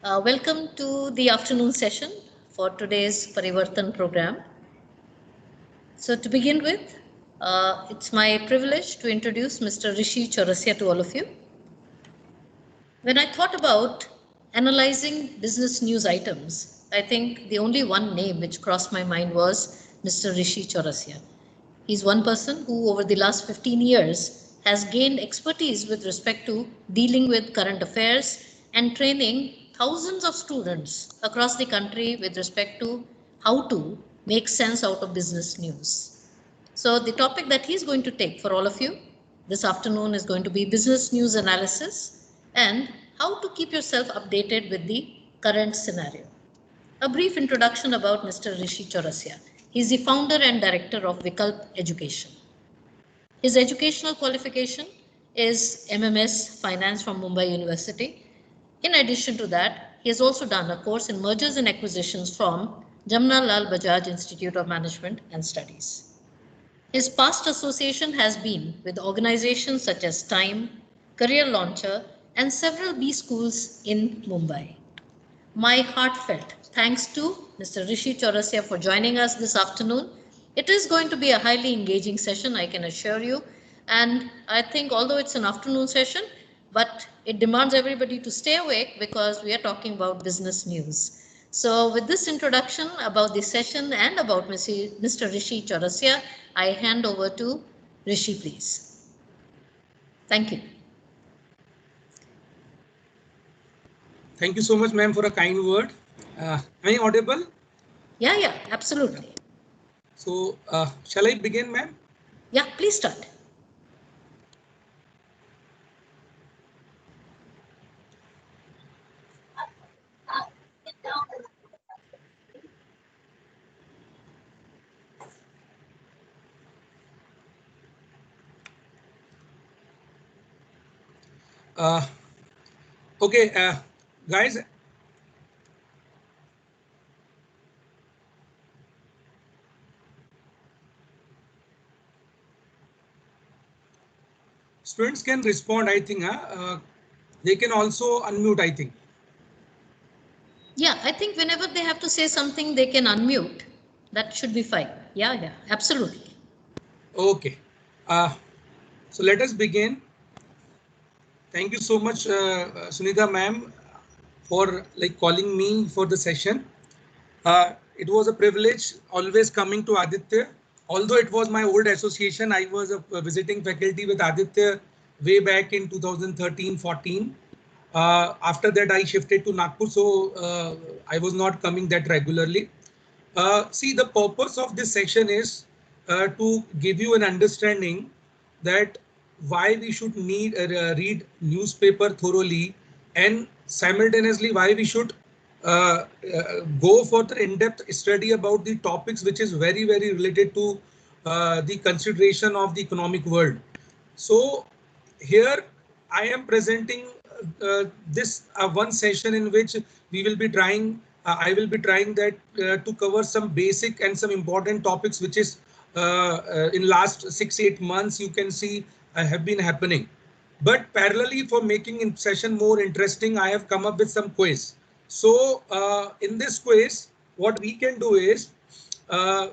Welcome to the afternoon session for today's Parivartan program. So to begin with, it's my privilege to introduce Mr. Rishi Chaurasia to all of you. When I thought about analyzing business news items, I think the only one name which crossed my mind was Mr. Rishi Chaurasia. He's one person who over the last 15 years has gained expertise with respect to dealing with current affairs and training thousands of students across the country with respect to how to make sense out of business news. So the topic that he's going to take for all of you this afternoon is going to be business news analysis and how to keep yourself updated with the current scenario. A brief introduction about Mr. Rishi Chaurasia. He is the founder and director of Vikalp Education. His educational qualification is MMS Finance from Mumbai University. In addition to that, he has also done a course in mergers and acquisitions from Jamna Lal Bajaj Institute of Management and Studies. His past association has been with organizations such as Time, Career Launcher, and several B schools in Mumbai. My heartfelt thanks to Mr. Rishi Chaurasia for joining us this afternoon. It is going to be a highly engaging session, I can assure you. And I think although it's an afternoon session, but it demands everybody to stay awake because we are talking about business news. So with this introduction about the session and about Mr. Rishi Chaurasia, I hand over to Rishi, please. Thank you. Thank you so much, ma'am, for a kind word. Am I audible? Yeah, absolutely. So, shall I begin, ma'am? Yeah, please start. Okay, guys. Students can respond, I think. They can also unmute, I think. Yeah, I think whenever they have to say something, they can unmute. That should be fine. Yeah, absolutely. Okay. So let us begin. Thank you so much, Sunitha ma'am, for calling me for the session. It was a privilege always coming to Aditya. Although it was my old association, I was a visiting faculty with Aditya way back in 2013-14. After that, I shifted to Nagpur, so I was not coming that regularly. See, the purpose of this session is to give you an understanding that why we should need read newspaper thoroughly, and simultaneously why we should go for the in-depth study about the topics which is very related to the consideration of the economic world. So here I am presenting this one session in which we will be trying I will be trying that to cover some basic and some important topics which is in last 6-8 months you can see have been happening. But parallelly, for making in session more interesting, I have come up with some quiz. So in this quiz, what we can do is uh,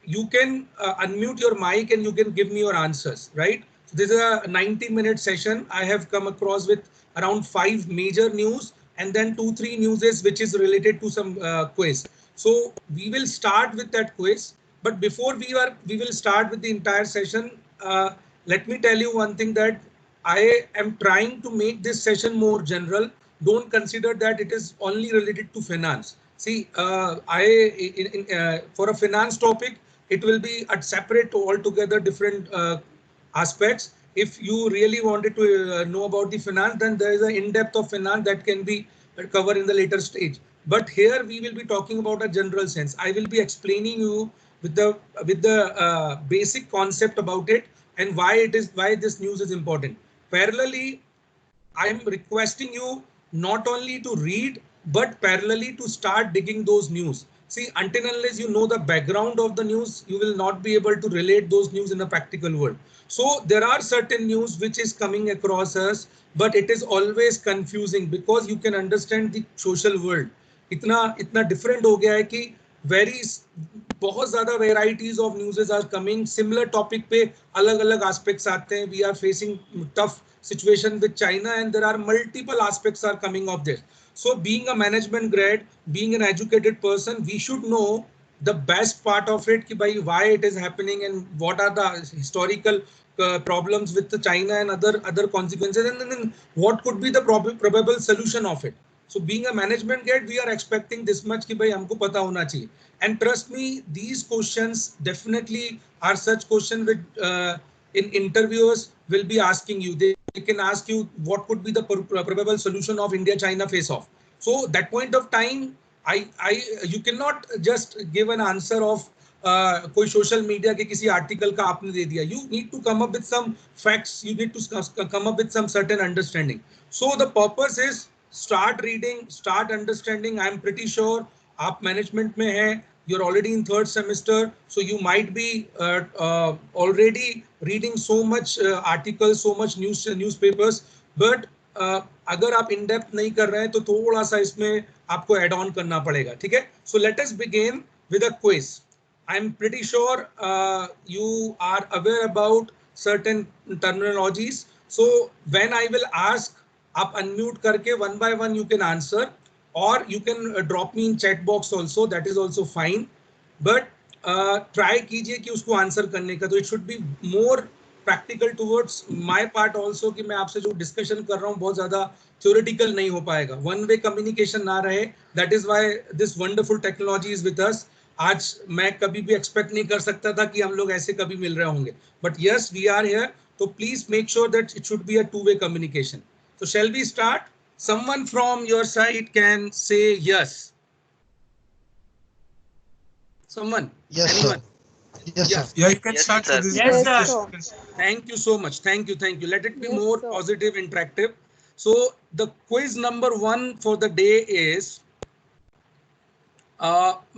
you can unmute your mic and you can give me your answers, right? So this is a 90-minute session. I have come across with around 5 major news and then 2-3 newses which is related to some quiz. So we will start with that quiz. But before we will start with the entire session. Let me tell you one thing, that I am trying to make this session more general. Don't consider that it is only related to finance. See, for a finance topic, it will be a separate altogether different aspects. If you really wanted to know about the finance, then there is an in-depth of finance that can be covered in the later stage. But here we will be talking about a general sense. I will be explaining you with the basic concept about it and why this news is important. Parallelly, I am requesting you not only to read, but parallelly to start digging those news. See, until unless you know the background of the news, you will not be able to relate those news in a practical world. So there are certain news which is coming across us, but it is always confusing because you can understand the social world. इतना इतना different हो गया है कि very बहुत ज़्यादा varieties of news are coming. Similar topic पे अलग-अलग aspects आते हैं. We are facing tough situation with China and there are multiple aspects are coming of this. So being a management grad, being an educated person, we should know the best part of it, ki bhai, why it is happening and what are the historical problems with the China and other consequences, and then what could be the probable solution of it. So being a management grad, we are expecting this much ki bhai humko pata hona chahiye. And trust me, these questions definitely are such questions with in interviewers will be asking you. They can ask you what could be the probable solution of India-China face-off. So that point of time, you cannot just give an answer of कोई social media के किसी article का आपने दे दिया. You need to come up with some facts. You need to come up with some certain understanding. So the purpose is start reading, start understanding. I am pretty sure आप management में हैं. You're already in third semester, so you might be already reading so much articles, so much newspapers. But अगर आप in depth नहीं कर रहे हैं तो थोड़ा सा इसमें आपको add on करना पड़ेगा, ठीक है? So let us begin with a quiz. I'm pretty sure you are aware about certain terminologies. So when I will ask, आप unmute करके one by one you can answer. Or you can drop me in chat box also, that is also fine, but try कीजिए कि उसको answer करने का. तो it should be more practical towards my part also कि मैं आपसे जो discussion कर रहा हूँ बहुत ज़्यादा theoretical नहीं हो पाएगा. One way communication ना रहे. That is why this wonderful technology is with us. आज मैं कभी भी expect नहीं कर सकता था कि हम लोग ऐसे कभी मिल रहे होंगे. But yes, we are here. So please make sure that it should be a two-way communication. So shall we start? Someone from your side can say yes. Someone? Yes, anyone? Sir. Yes, Yeah. sir. Yeah, you can start. sir. This Yes, presentation. Thank you so much. Thank you. Thank you. Let it be Yes, more sir. positive, interactive. So the quiz number 1 for the day is,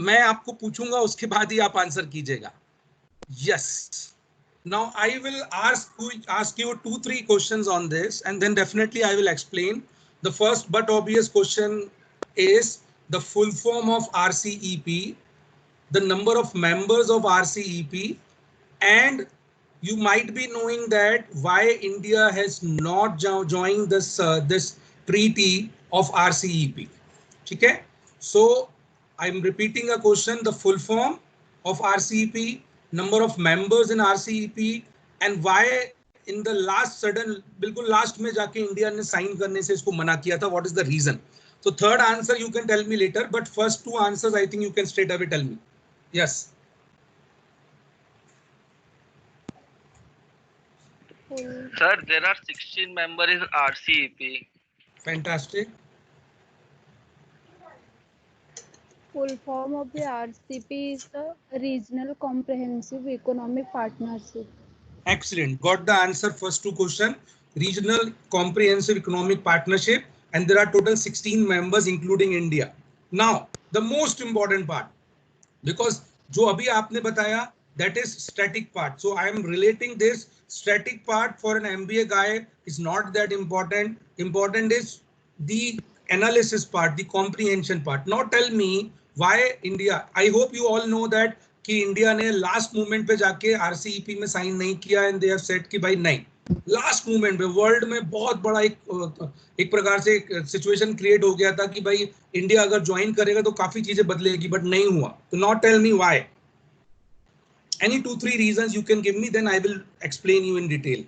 मैं आपको पूछूंगा उसके बाद ही आप answer कीजिएगा. Yes. Now I will ask you 2-3 questions on this, and then definitely I will explain. The first but obvious question is the full form of RCEP, the number of members of RCEP, and you might be knowing that why India has not joined this this treaty of RCEP. Okay? So I'm repeating a question: the full form of RCEP, number of members in RCEP, and why in the last sudden बिल्कुल last में जाके India ने sign करने से इसको मना किया था. What is the reason? So third answer you can tell me later, but first two answers I think you can straight away tell me. Yes. Sir, there are 16 members in RCEP. Fantastic. Full form of the RCP is the Regional Comprehensive Economic Partnership. Excellent. Got the answer first two question. Regional Comprehensive Economic Partnership, and there are total 16 members including India. Now the most important part, because जो अभी आपने बताया, that is static part. So I am relating this static part for an MBA guy is not that important. Important is the analysis part, the comprehension part. Now tell me why India. I hope you all know that कि India ने last moment पे जाके RCEP में sign नहीं किया, and they have said कि भाई नहीं, लास्ट मोमेंट पे वर्ल्ड में बहुत बड़ा एक प्रकार से सिचुएशन क्रिएट हो गया था कि भाई इंडिया अगर ज्वाइन करेगा तो काफी चीजें बदलेगी, बट नहीं हुआ. तो not tell me why. Any 2-3 reasons you can give me, then I will explain you in detail.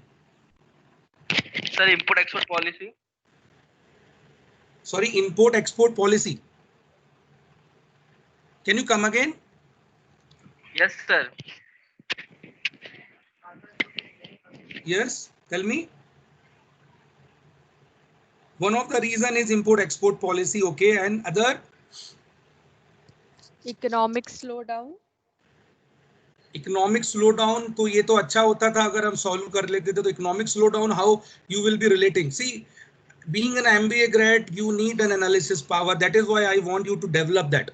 Sir, import-export policy. Sorry, import-export policy. Can you come again? Yes, sir. Yes, tell me. One of the reason is import-export policy, okay, and other? Economic slowdown. Economic slow down. तो ये तो अच्छा होता था अगर हम solve कर लेते थे. तो economic slow down, how you will be relating? See, being an MBA grade, you need an analysis power. That is why I want you to develop that.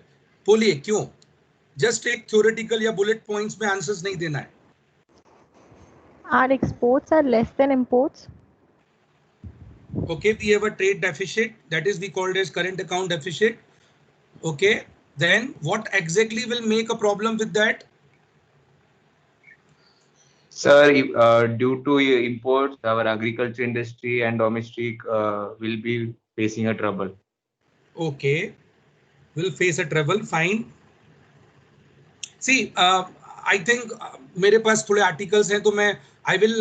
बोलिए क्यों? जस्ट एक थ्योरेटिकल या बुलेट पॉइंट्स में answers नहीं देना है. Our exports are less than imports. Okay, we have a trade deficit, that is we called as current account deficit. Okay, then what exactly will make a problem with that? Sir, due to imports, our agriculture industry and domestic will be facing a trouble. Okay, will face a trouble. Fine. See, I think मेरे पास थोड़े articles हैं तो मैं I will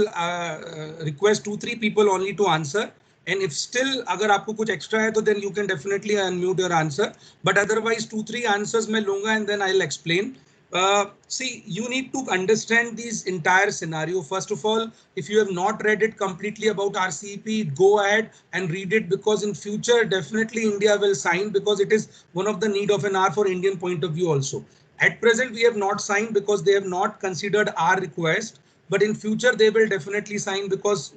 request 2-3 people only to answer. And if still अगर आपको कुछ extra है तो then you can definitely unmute your answer. But otherwise 2-3 answers मैं लूँगा and then I'll explain. See, you need to understand this entire scenario. First of all, if you have not read it completely about RCEP, go ahead and read it, because in future definitely India will sign, because it is one of the need of an hour for Indian point of view also. At present, we have not signed because they have not considered our request, but in future they will definitely sign, because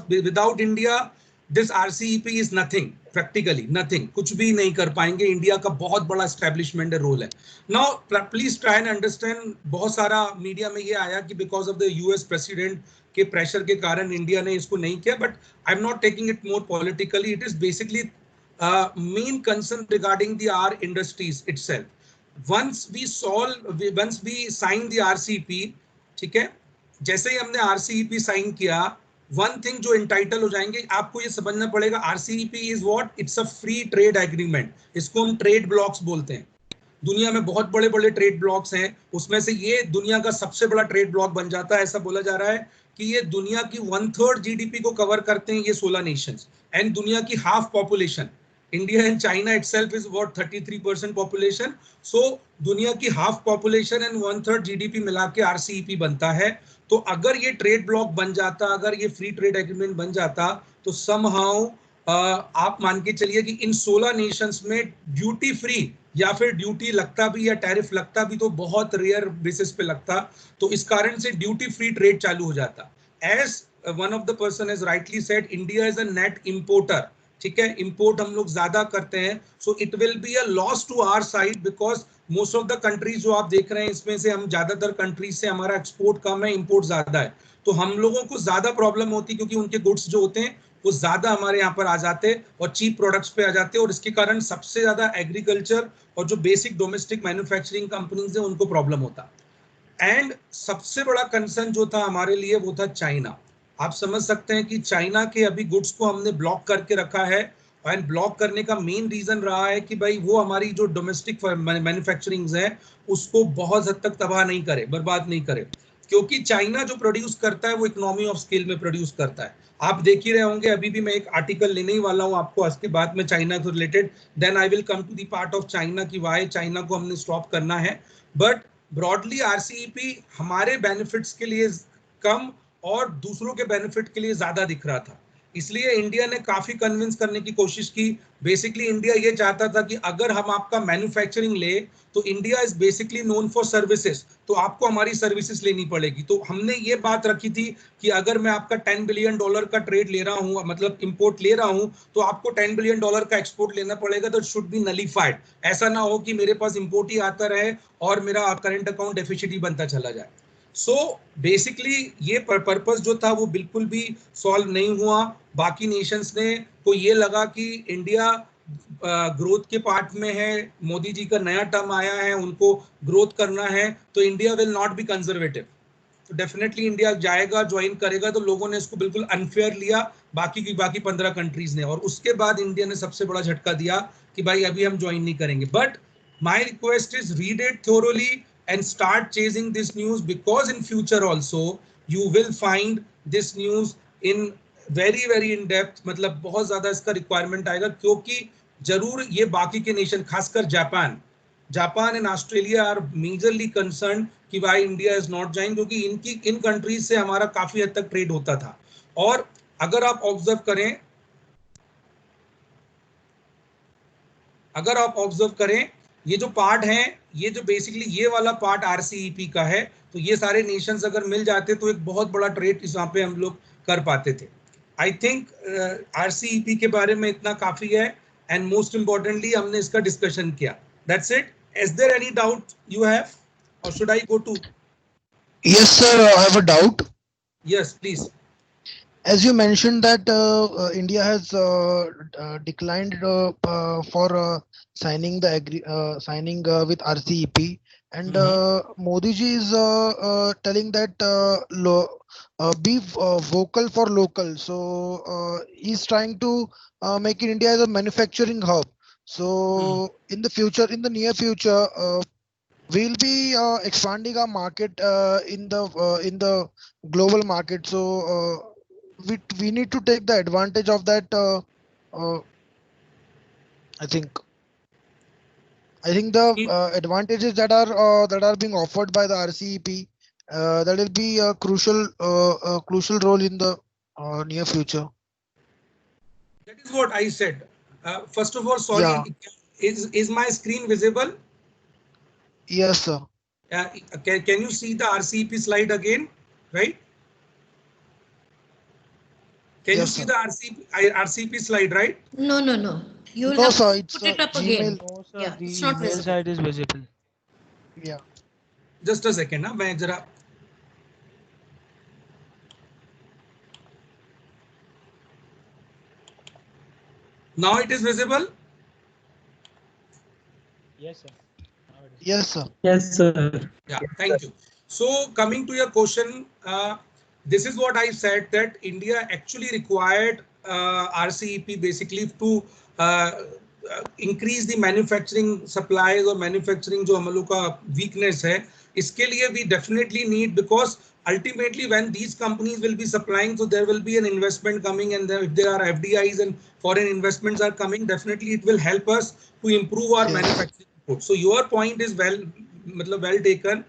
without India, this RCEP is nothing, practically nothing. कुछ भी नहीं कर पाएंगे. India का बहुत बड़ा establishment role है. Now, please try and understand. बहुत सारा मीडिया में ये आया कि because of the US president के pressure के कारण इंडिया ने इसको नहीं किया, but I'm not taking it more politically. It is basically main concern regarding the our industries itself. Once we sign the RCEP, ठीक है, जैसे ही हमने RCEP साइन किया, वन थिंग जो इंटाइटल हो जाएंगे, आपको ये समझना पड़ेगा, RCEP is what? It's a free trade agreement. इसको हम ट्रेड ब्लॉक्स बोलते हैं. दुनिया में बहुत बड़े बड़े ट्रेड ब्लॉक्स हैं, उसमें से ये दुनिया का सबसे बड़ा ट्रेड ब्लॉक बन जाता है. ऐसा बोला जा रहा है कि ये दुनिया की 1/3 जीडीपी को कवर करते हैं ये 16 नेशंस, एंड दुनिया की half population. India and China itself is what 33% population. So दुनिया की हाफ पॉपुलेशन एंड 1/3 जीडीपी मिला के RCEP बनता है. तो अगर ये ट्रेड ब्लॉक बन जाता, अगर ये फ्री ट्रेड एग्रीमेंट बन जाता, तो समहाउ आप मान के चलिए कि इन 16 नेशंस में ड्यूटी फ्री या फिर ड्यूटी लगता भी या टैरिफ लगता भी तो बहुत रेयर बेसिस पे लगता. तो इस कारण से ड्यूटी फ्री ट्रेड चालू हो जाता. As one of the person has rightly said, India is a net importer. ठीक है, इंपोर्ट हम लोग ज्यादा करते हैं. So it will be a loss to our side, because most of the countries जो आप देख रहे हैं, इसमें से हम ज्यादातर कंट्रीज से हमारा एक्सपोर्ट कम है, इंपोर्ट ज्यादा है. तो हम लोगों को ज्यादा प्रॉब्लम होती, क्योंकि उनके गुड्स जो होते हैं वो ज्यादा हमारे यहाँ पर आ जाते और चीप प्रोडक्ट्स पे आ जाते, और इसके कारण सबसे ज्यादा एग्रीकल्चर और जो बेसिक डोमेस्टिक मैन्युफैक्चरिंग कंपनीज है उनको प्रॉब्लम होता. एंड सबसे बड़ा कंसर्न जो था हमारे लिए वो था चाइना. आप समझ सकते हैं कि चाइना के अभी गुड्स को हमने ब्लॉक करके रखा है, एंड ब्लॉक करने का मेन रीजन रहा है कि भाई वो हमारी जो डोमेस्टिक मैन्युफैक्चरिंग है उसको बहुत हद तक तबाह नहीं करे, बर्बाद नहीं करे. क्योंकि चाइना जो प्रोड्यूस करता है वो इकोनॉमी ऑफ स्केल में प्रोड्यूस करता है. आप देख ही रहे होंगे, अभी भी मैं एक आर्टिकल लेने ही वाला हूं आपको आज के बाद में चाइना से रिलेटेड. Then I will come to the part of China की वाई चाइना को हमने स्टॉप करना है. बट ब्रॉडली RCEP हमारे बेनिफिट्स के लिए कम और दूसरों के बेनिफिट के लिए ज्यादा दिख रहा था. इसलिए इंडिया ने काफी कन्विंस करने की कोशिश की. बेसिकली इंडिया ये चाहता था कि अगर हम आपका मैन्युफैक्चरिंग ले तो India is basically known for services, तो आपको हमारी सर्विसेज लेनी पड़ेगी. तो हमने ये बात रखी थी कि अगर मैं आपका $10 बिलियन का ट्रेड ले रहा हूं, मतलब इंपोर्ट ले रहा हूं, तो आपको $10 बिलियन का एक्सपोर्ट लेना पड़ेगा. तो शुड बी नलीफाइड. ऐसा ना हो कि मेरे पास इंपोर्ट ही आता रहे और मेरा करंट अकाउंट डेफिसिट ही बनता चला जाए. सो बेसिकली ये पर्पस जो था वो बिल्कुल भी सॉल्व नहीं हुआ. बाकी नेशंस ने को ये लगा कि इंडिया ग्रोथ के पार्ट में है, मोदी जी का नया टर्म आया है, उनको ग्रोथ करना है, तो India will not be conservative. तो डेफिनेटली इंडिया जाएगा, ज्वाइन करेगा. तो लोगों ने इसको बिल्कुल अनफेयर लिया, बाकी 15 कंट्रीज ने, और उसके बाद इंडिया ने सबसे बड़ा झटका दिया कि भाई अभी हम ज्वाइन नहीं करेंगे. But my request is read it thoroughly and start chasing this news, because in future also you will find this news in very in depth. मतलब बहुत ज्यादा इसका रिक्वायरमेंट आएगा, क्योंकि जरूर ये बाकी के नेशन, खासकर Japan and Australia are majorly concern कि भाई इंडिया इज नॉट ज्वाइन, क्योंकि इन कंट्रीज से हमारा काफी हद तक ट्रेड होता था. और अगर आप ऑब्जर्व करें ये जो पार्ट है, ये जो बेसिकली ये वाला पार्ट RCEP का है, तो ये सारे नेशंस अगर मिल जाते तो एक बहुत बड़ा ट्रेड यहाँ पे हम लोग कर पाते थे. आई थिंक RCEP के बारे में इतना काफी है, एंड मोस्ट इंपॉर्टेंटली हमने इसका डिस्कशन किया. That's it. is there any doubt you have, or should I go to? Yes, sir. I have a doubt. Yes, please. As you mentioned that India has declined for signing signing with RCEP, and Modi ji is telling that be vocal for local. So he's trying to make India as a manufacturing hub. So in the future, in the near future, we'll be expanding our market in the global market. So we need to take the advantage of that. I think the advantages that are being offered by the RCEP, that will be a crucial role in the near future. That is what I said. First of all, sorry, Yeah. is my screen visible? Yes, sir. Can you see the RCEP slide again? Right? Can Yes, you see sir. the RCEP slide, right? No, no, no. You will No, have sir. to It's put it up Gmail. again. No, sir. Yeah, The it's not email visible. side is visible. Yeah. Just a second, ना मैं जरा. Now it is visible. Yes, sir. Yes, sir. Yes, sir. Yeah, thank you. So coming to your question, this is what I said, that India actually required RCEP basically to increase the manufacturing supplies or manufacturing जो हम लोग का weakness है, इसके लिए we definitely need, because ultimately when these companies will be supplying, so there will be an investment coming, and if there are FDIs and foreign investments are coming, definitely it will help us to improve our manufacturing. So your point is well taken.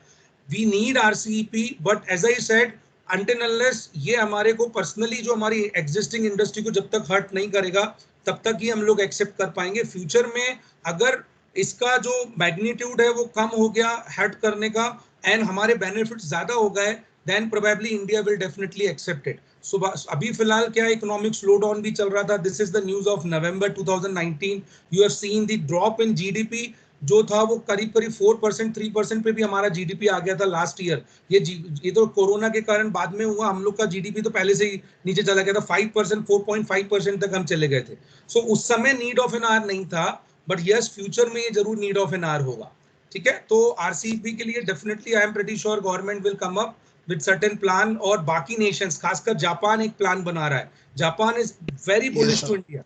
We need RCEP, but as I said, until unless ये हमारे को personally जो हमारी existing industry को जब तक hurt नहीं करेगा, तब तक ही हम लोग accept कर पाएंगे. Future में अगर इसका जो magnitude है वो कम हो गया hurt करने का, and हमारे benefits ज़्यादा हो गए, then probably India will definitely accept it. So अभी फिलहाल क्या economic slowdown भी चल रहा था. This is the news of November 2019. You have seen the drop in GDP जो था वो करीब 4% 3% पे भी हमारा जीडीपी आ गया था लास्ट ईयर. ये तो कोरोना के कारण बाद में हुआ. हम लोग का जीडीपी तो पहले से ही नीचे चला गया था. 5% 4.5% तक हम चले गए थे. सो उस समय नीड ऑफ एन आर नहीं था, बट यस फ्यूचर में ये जरूर नीड ऑफ एन आर होगा. ठीक है, तो आरसीईपी के लिए definitely I am pretty sure government will come up with certain plan, और बाकी नेशंस खासकर जापान एक प्लान बना रहा है. Japan is very bullish to India,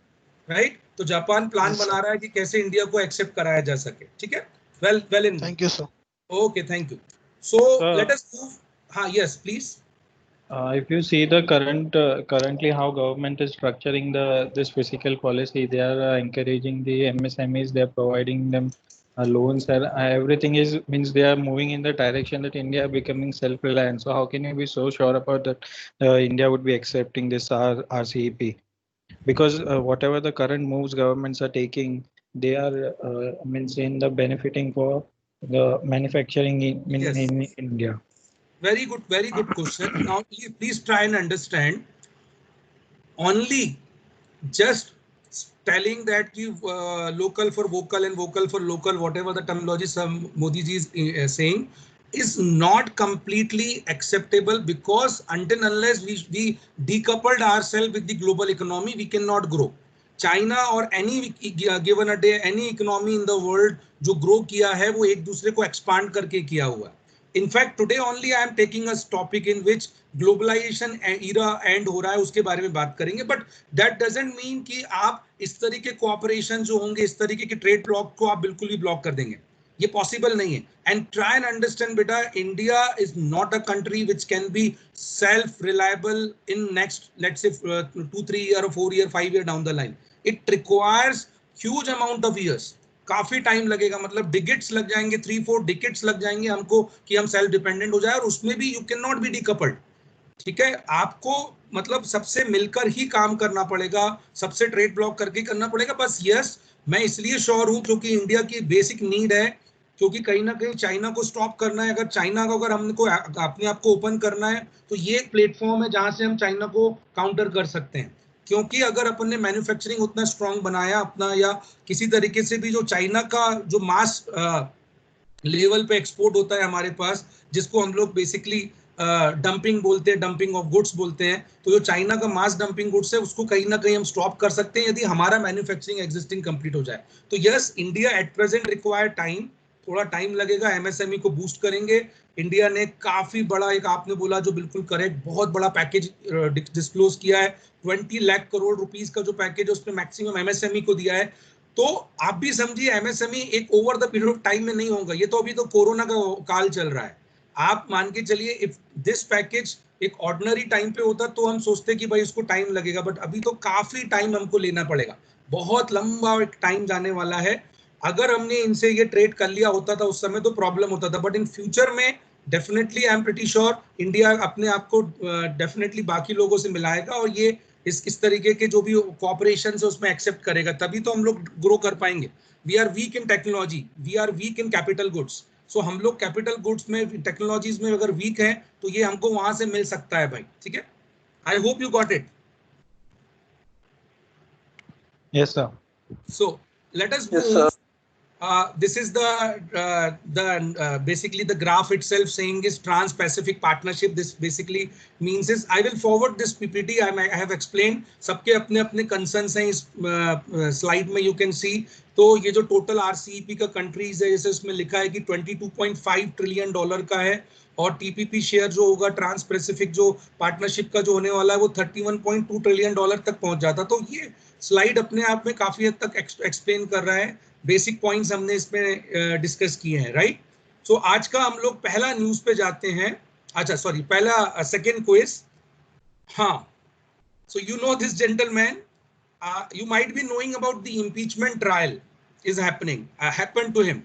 right? तो जापान प्लान बना रहा है कि कैसे इंडिया को एक्सेप्ट कराया जा सके. ठीक है, well in. Thank you sir. Okay, thank you. So let us move. हाँ, yes please. If you see the currently how government is structuring this fiscal policy, they are encouraging the MSMEs. They are providing them loans, and everything means they are moving in the direction that India are becoming self-reliant. So how can you be so sure about that India would be accepting this RCEP? Because whatever the current moves governments are taking, they are in the benefiting for the manufacturing in India. Very good question. Now please try and understand. Only just telling that you local for vocal and vocal for local, whatever the terminology some Modi ji is saying, is not completely acceptable, because until unless we decoupled ourselves with the global economy, we cannot grow. China or any given a day, any economy in the world जो grow किया है वो एक दूसरे को expand करके किया हुआ है. In fact, today only I am taking a topic in which globalization era end हो रहा है, उसके बारे में बात करेंगे. But that doesn't mean कि आप इस तरीके cooperation जो होंगे, इस तरीके के trade block को आप बिल्कुल ही block कर देंगे. ये possible नहीं है. And try and understand, बेटा, India is not a country which can be self-reliable in next, let's say 2-3 year or 4 year 5 year down the line. It requires huge amount of years. काफी time लगेगा, मतलब decades लग जाएंगे, 3-4 decades लग जाएंगे हमको कि हम सेल्फ डिपेंडेंट हो जाए, और उसमें भी you can not B decoupled. ठीक है, आपको मतलब सबसे मिलकर ही काम करना पड़ेगा, सबसे ट्रेड ब्लॉक करके करना पड़ेगा. बस यस, मैं इसलिए श्योर हूं क्योंकि इंडिया की बेसिक नीड है, क्योंकि कहीं ना कहीं चाइना को स्टॉप करना है. अगर चाइना को, अगर हमको अपने आप को ओपन करना है, तो ये एक प्लेटफॉर्म है जहां से हम चाइना को काउंटर कर सकते हैं. क्योंकि अगर अपन ने मैन्युफैक्चरिंग उतना स्ट्रांग बनाया अपना, या किसी तरीके से भी जो चाइना का जो मास लेवल पे एक्सपोर्ट होता है हमारे पास, जिसको हम लोग बेसिकली डंपिंग बोलते हैं, डंपिंग ऑफ गुड्स बोलते हैं। तो जो चाइना का मास डंपिंग गुड्स है उसको कहीं ना कहीं हम स्टॉप कर सकते हैं यदि हमारा मैन्युफैक्चरिंग एग्जिस्टिंग कंप्लीट हो जाए। तो yes, India at present require time, थोड़ा टाइम लगेगा, एमएसएमई को बूस्ट करेंगे। इंडिया ने काफी बड़ा, एक आपने बोला जो बिल्कुल करेक्ट, बहुत बड़ा पैकेज डिस्क्लोज किया है। 20 लाख करोड़ रुपीस का जो पैकेज है उसमें मैक्सिमम एमएसएमई को दिया है। तो आप भी समझिए एमएसएमई एक over the period of time में नहीं होगा, ये तो अभी तो कोरोना का काल चल रहा है। आप मान के चलिए इफ दिस पैकेज एक ऑर्डिनरी टाइम पे होता तो हम सोचते कि भाई उसको टाइम लगेगा, बट अभी तो काफी टाइम हमको लेना पड़ेगा, बहुत लंबा एक टाइम जाने वाला है। अगर हमने इनसे ये ट्रेड कर लिया होता था उस समय तो प्रॉब्लम होता था, बट इन फ्यूचर में definitely I am pretty sure India अपने आप को डेफिनेटली बाकी लोगों से मिलाएगा और ये इस तरीके के जो भी कॉपरेशन है उसमें एक्सेप्ट करेगा, तभी तो हम लोग ग्रो कर पाएंगे। We are weak in technology, we are weak in capital goods. So हम लोग कैपिटल गुड्स में, टेक्नोलॉजीज में अगर वीक हैं तो ये हमको वहां से मिल सकता है भाई, ठीक है। I hope you got it. Yes, sir. So let us move. Yes, sir. This is the basically the graph itself saying is Trans-Pacific Partnership. This basically means is I will forward this PPT. I have explained. सबके अपने अपने concerns हैं इस slide में, you can see. तो ये जो total RCEP का countries है, जैसे उसमें लिखा है कि $22.5 ट्रिलियन का है, और TPP शेयर जो होगा ट्रांस पैसिफिक जो पार्टनरशिप का जो होने वाला है वो $31.2 ट्रिलियन तक पहुंच जाता। तो ये स्लाइड अपने आप में काफी हद तक एक्सप्लेन कर रहा है, बेसिक पॉइंट्स हमने इसमें डिस्कस किए हैं, राइट। सो आज का हम लोग पहला न्यूज पे जाते हैं। अच्छा सॉरी, पहला सेकेंड क्विज। हाँ, so you know this gentleman, you might be knowing about the impeachment trial is happened to him.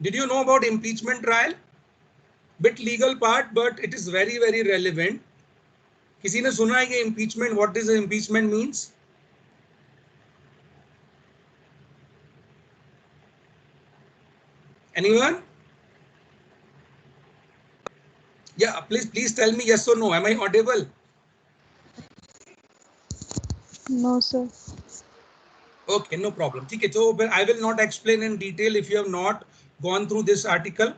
Did you know about impeachment trial? Bit legal part, but it is very very relevant. किसी ने सुना है ये impeachment? What does impeachment means? Anyone? Yeah, please tell me yes or no. Am I audible? No, sir. Okay, no problem. ठीक है, so I will not explain in detail if you have not gone through this article.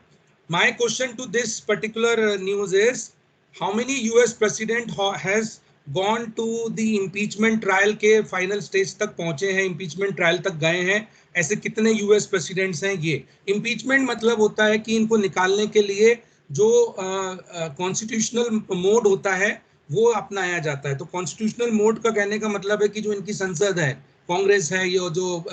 My question to this particular news is, how many US president has gone to the impeachment trial के final stage तक पहुंचे हैं, impeachment trial तक गए हैं? ऐसे कितने US presidents हैं? ये impeachment मतलब होता है कि इनको निकालने के लिए जो constitutional mode होता है वो अपनाया जाता है। तो कॉन्स्टिट्यूशनल मोड का कहने का मतलब है कि जो इनकी संसद है, कांग्रेस है, ये जो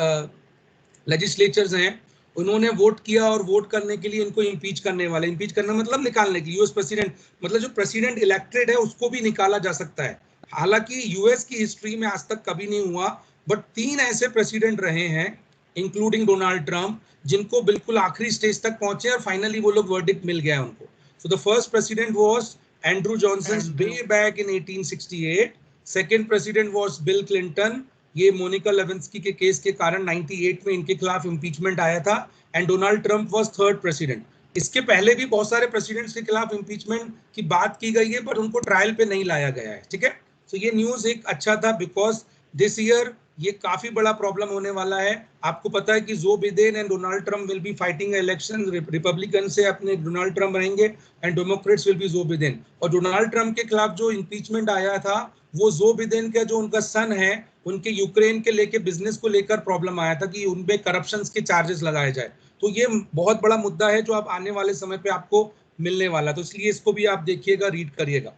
लेजिस्लेचर्स हैं, उन्होंने वोट किया और वोट करने के लिए इनको इम्पीच करने वाले। इम्पीच करना मतलब निकालने के लिए। यूएस प्रेसिडेंट मतलब जो प्रेसिडेंट इलेक्टेड है उसको भी निकाला जा सकता है। हालांकि यूएस की हिस्ट्री में आज तक कभी नहीं हुआ, बट 3 ऐसे प्रेसिडेंट रहे हैं इंक्लूडिंग डोनाल्ड ट्रंप, जिनको बिल्कुल आखिरी स्टेज तक पहुंचे और फाइनली वो लोग वर्डिक्ट मिल गया उनको। So the first president was Andrew Johnson's way back in 1868. Second president was Bill Clinton. ये मोनिका लेविंस्की के केस के कारण 98 में इनके खिलाफ इम्पीचमेंट आया था। And Donald Trump was third president. इसके पहले भी बहुत सारे प्रेसिडेंट्स के खिलाफ इम्पीचमेंट की बात की गई है, पर उनको ट्रायल पे नहीं लाया गया है, ठीक है। तो ये न्यूज एक अच्छा था, बिकॉज दिस ईयर ये काफी बड़ा प्रॉब्लम होने वाला है। आपको पता है कि Joe Biden and Donald Trump will be fighting election. Republican से अपने डोनाल्ड ट्रंप रहेंगे and Democrats will be Joe Biden. और डोनाल्ड ट्रंप के खिलाफ जो इम्पीचमेंट आया था वो जो बिडेन का जो उनका सन है, उनके यूक्रेन के लेके बिजनेस को लेकर प्रॉब्लम आया था कि उनपे करप्शन के चार्जेस लगाए जाए। तो ये बहुत बड़ा मुद्दा है जो आप आने वाले समय पे आपको मिलने वाला, तो इसलिए इसको भी आप देखिएगा, रीड करिएगा।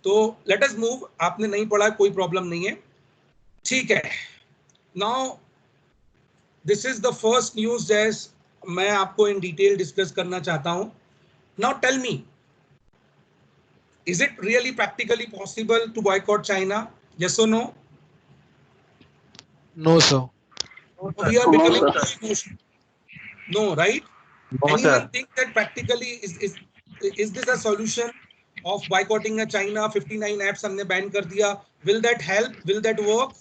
तो लेट अस मूव। आपने नहीं पढ़ा कोई प्रॉब्लम नहीं है, ठीक है। Now this is the first news जैस मैं आपको इन डिटेल डिस्कस करना चाहता हूं। Now tell me, is it really practically possible to boycott China? Yes or no? No, sir. We are becoming emotional. No, right? No, Anyone sir. think that practically is this a solution of boycotting a China? 59 apps हमने ban कर दिया. Will that help? Will that work?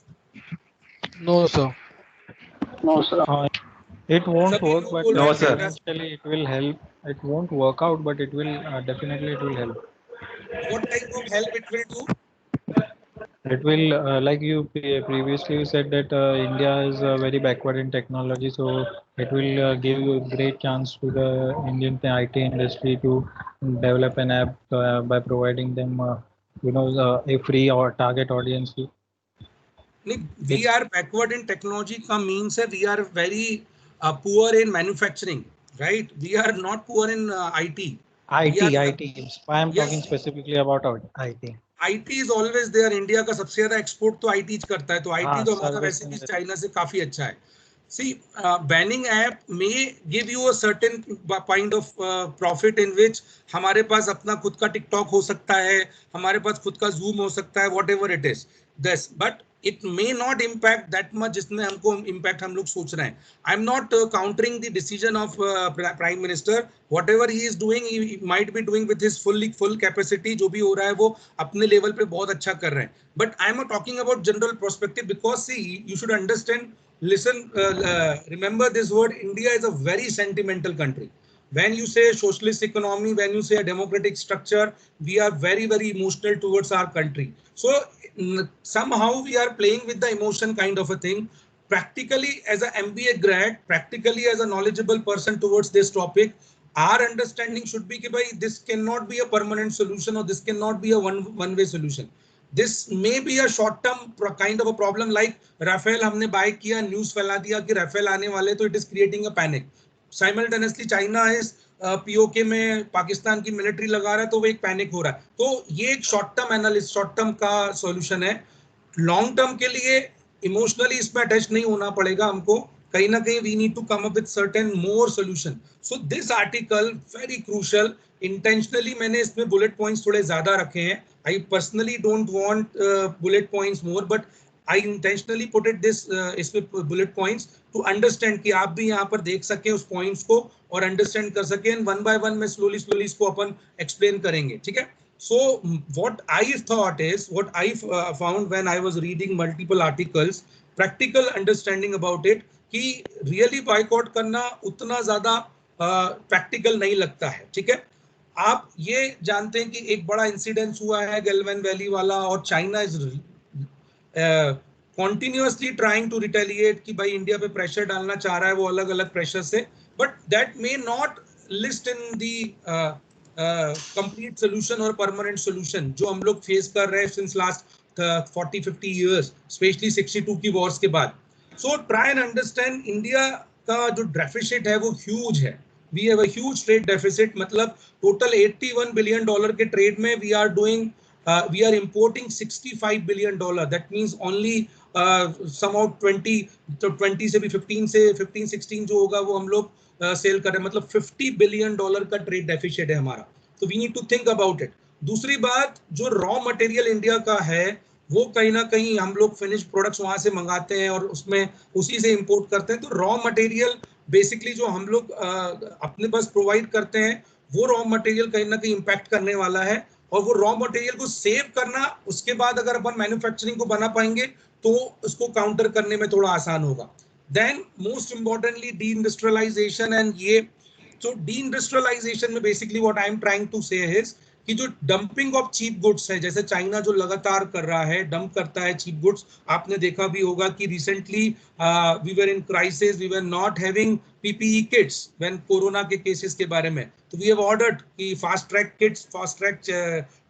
No, sir. No, sir. It won't सभी work, लोग but बोल रहे No, हैं sir. eventually it will help. It won't work out, but it will definitely it will help. What type of help it will do? It will, like you previously you said that India is very backward in technology, so it will give you a great chance to the Indian IT industry to develop an app by providing them, a free or target audience. We are backward in technology का means है we are very poor in manufacturing, right? We are not poor in IT. IT. I am talking Yes, specifically about IT. IT is always there. India का सबसे ज्यादा export तो IT करता है, तो IT तो हमारा service वैसे भी and चाइना से काफी अच्छा है. See, banning app may give you a certain kind of profit in which हमारे पास अपना खुद का TikTok हो सकता है, हमारे पास खुद का Zoom हो सकता है, whatever it is. This, but it may not impact that much जिसमें हमको impact हम लोग सोच रहे हैं. I'm not countering the decision of Prime Minister. Whatever he is doing, he might be doing with his full capacity. जो भी हो रहा है वो अपने level पे बहुत अच्छा कर रहे हैं. But I'm talking about general perspective because see, you should understand. Listen, remember this word. India is a very sentimental country. When you say socialist economy, when you say a democratic structure, we are very, very emotional towards our country. So somehow we are playing with the emotion kind of a thing. Practically as an MBA grad, practically as a knowledgeable person towards this topic, our understanding should be that this cannot be a permanent solution or this cannot be a one-way solution. This may be a short term kind of a problem like Rafale हमने buy किया, news फैला दिया कि Rafale आने वाले, तो it is creating a panic. Simultaneously China is POK में पाकिस्तान की मिलिट्री लगा रहा है, तो वो एक पैनिक हो रहा है. तो ये एक short term analysis, short term का सॉल्यूशन है. लॉन्ग टर्म के लिए इमोशनली इसमें अटैच नहीं होना पड़ेगा हमको. कहीं ना कहीं we need to come up with certain more solution. So this article very crucial. Intentionally मैंने इसमें bullet points थोड़े ज्यादा रखे हैं. I personally don't want bullet points more, but I intentionally put it this इसमें bullet points to understand कि आप भी यहाँ पर देख सकें उस points को और understand कर सकें. And one by one में slowly इसको अपन explain करेंगे, ठीक है? So what I thought is, what I found when I was reading multiple articles, practical understanding about it, कि really boycott करना उतना ज़्यादा practical नहीं लगता है, ठीक है? आप ये जानते हैं कि एक बड़ा इंसिडेंस हुआ है गैल्वन वैली वाला, और China is continuously trying to retaliate कि भाई इंडिया पे प्रेशर डालना चाह रहा है वो अलग अलग प्रेशर से, but that may not list in the complete solution और परमानेंट सोल्यूशन जो हम लोग फेस कर रहे हैं सिंस लास्ट 40-50 इयर्स, स्पेशली 62 की वॉर्स के बाद. So try and understand. India का जो डेफिसिट है वो ह्यूज है. We have a huge trade deficit. मतलब total $81 billion के trade में we are importing $65 billion. That means only somehow 20 से भी 15-16 जो होगा वो हम लोग सेल कर रहे हैं. मतलब $50 billion का ट्रेड डेफिसिट है हमारा. तो we need to think about it. दूसरी बात, जो रॉ मटेरियल इंडिया का है वो कहीं ना कहीं हम लोग फिनिश प्रोडक्ट्स वहां से मंगाते हैं और उसमें उसी से इंपोर्ट करते हैं. तो रॉ मटेरियल बेसिकली जो हम लोग अपने पास प्रोवाइड करते हैं वो रॉ मटेरियल कहीं ना कहीं इंपैक्ट करने वाला है. और वो रॉ मटेरियल को सेव करना, उसके बाद अगर अपन मैन्युफैक्चरिंग को बना पाएंगे तो उसको काउंटर करने में थोड़ा आसान होगा. Then most importantly deindustrialization. And ये जो डी इंडस्ट्रियलाइजेशन में basically what I am trying to say is कि जो डंपिंग ऑफ चीप गुड्स है, जैसे चाइना जो लगातार कर रहा है, डंप करता है चीप गुड्स. आपने देखा भी होगा कि recently we were in crisis, we were not having PPE kits when corona के केसेस के बारे में, तो वी हैव ऑर्डर्ड कि फास्ट ट्रैक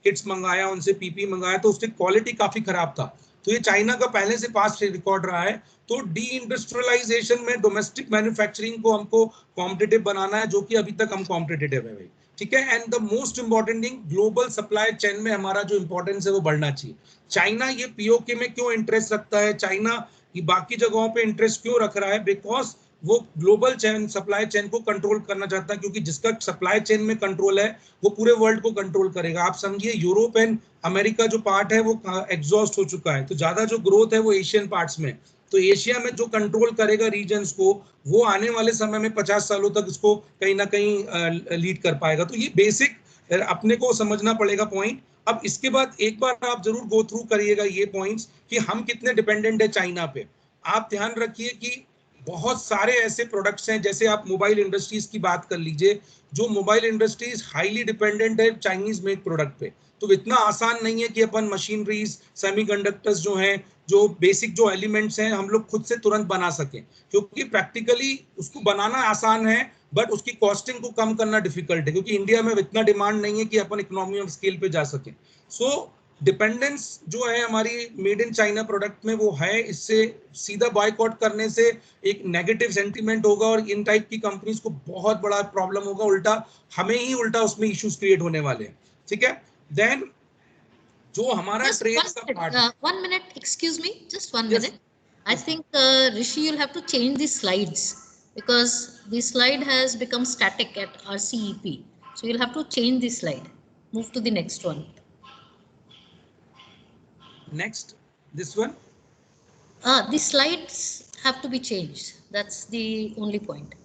किट्स मंगाया, उनसे पीपी मंगाया, तो उसकी क्वालिटी काफी खराब था. तो ये चाइना का पहले से पास्ट रिकॉर्ड रहा है. तो डी इंडस्ट्रियलाइजेशन में डोमेस्टिक मैन्युफैक्चरिंग को हमको कॉम्पिटिटिव बनाना है, जो कि अभी तक हम कॉम्पिटिटिव है भाई, ठीक है. And the most important thing, global supply chain में हमारा जो इंपॉर्टेंस है वो बढ़ना चाहिए. चाइना ये पीओके में क्यों इंटरेस्ट रखता है, चाइना ये बाकी जगहों पे इंटरेस्ट क्यों रख रहा है? बिकॉज वो ग्लोबल चेन, सप्लाई चेन को कंट्रोल करना चाहता है, क्योंकि जिसका सप्लाई चेन में कंट्रोल है वो पूरे वर्ल्ड को कंट्रोल करेगा. आप समझिए यूरोप एंड अमेरिका जो पार्ट है वो एग्जॉस्ट हो चुका है, तो ज्यादा जो ग्रोथ है वो एशियन पार्ट्स में. तो एशिया में जो कंट्रोल करेगा रीजन्स को, वो आने वाले समय में 50 सालों तक इसको कहीं ना कहीं लीड कर पाएगा. तो ये बेसिक अपने को समझना पड़ेगा पॉइंट. अब इसके बाद एक बार आप जरूर गो थ्रू करिएगा ये पॉइंट्स कि हम कितने डिपेंडेंट है चाइना पे. आप ध्यान रखिए कि बहुत सारे ऐसे प्रोडक्ट्स हैं, जैसे आप मोबाइल इंडस्ट्रीज की बात कर लीजिए, जो मोबाइल इंडस्ट्रीज हाईली डिपेंडेंट है चाइनीज मेड प्रोडक्ट पे। तो इतना आसान नहीं है कि अपन मशीनरीज, सेमीकंडक्टर्स जो हैं, जो बेसिक जो एलिमेंट्स हैं, हम लोग खुद से तुरंत बना सकें, क्योंकि प्रैक्टिकली उसको बनाना आसान है बट उसकी कॉस्टिंग को कम करना डिफिकल्ट है, क्योंकि इंडिया में इतना डिमांड नहीं है कि अपन इकोनॉमी ऑफ स्केल पे जा सके। सो डिपेंडेंस जो है हमारी मेड इन चाइना प्रोडक्ट में वो है, इससे सीधा बॉयकॉट करने से एक नेगेटिव सेंटीमेंट होगा और इन टाइप की कंपनीज को बहुत बड़ा प्रॉब्लम होगा, उल्टा हमें ही उल्टा उसमें इश्यूज क्रिएट होने वाले हैं। ठीक है, देन जो हमारा ट्रेड का पार्ट है, 1 minute, excuse me, just 1 Yes. minute. I think Rishi, you'll have to change the slides because the slide has become static at RCEP. So you'll have to change the slide. Move to the next one. next this one. The slides have to be changed. That's the only point.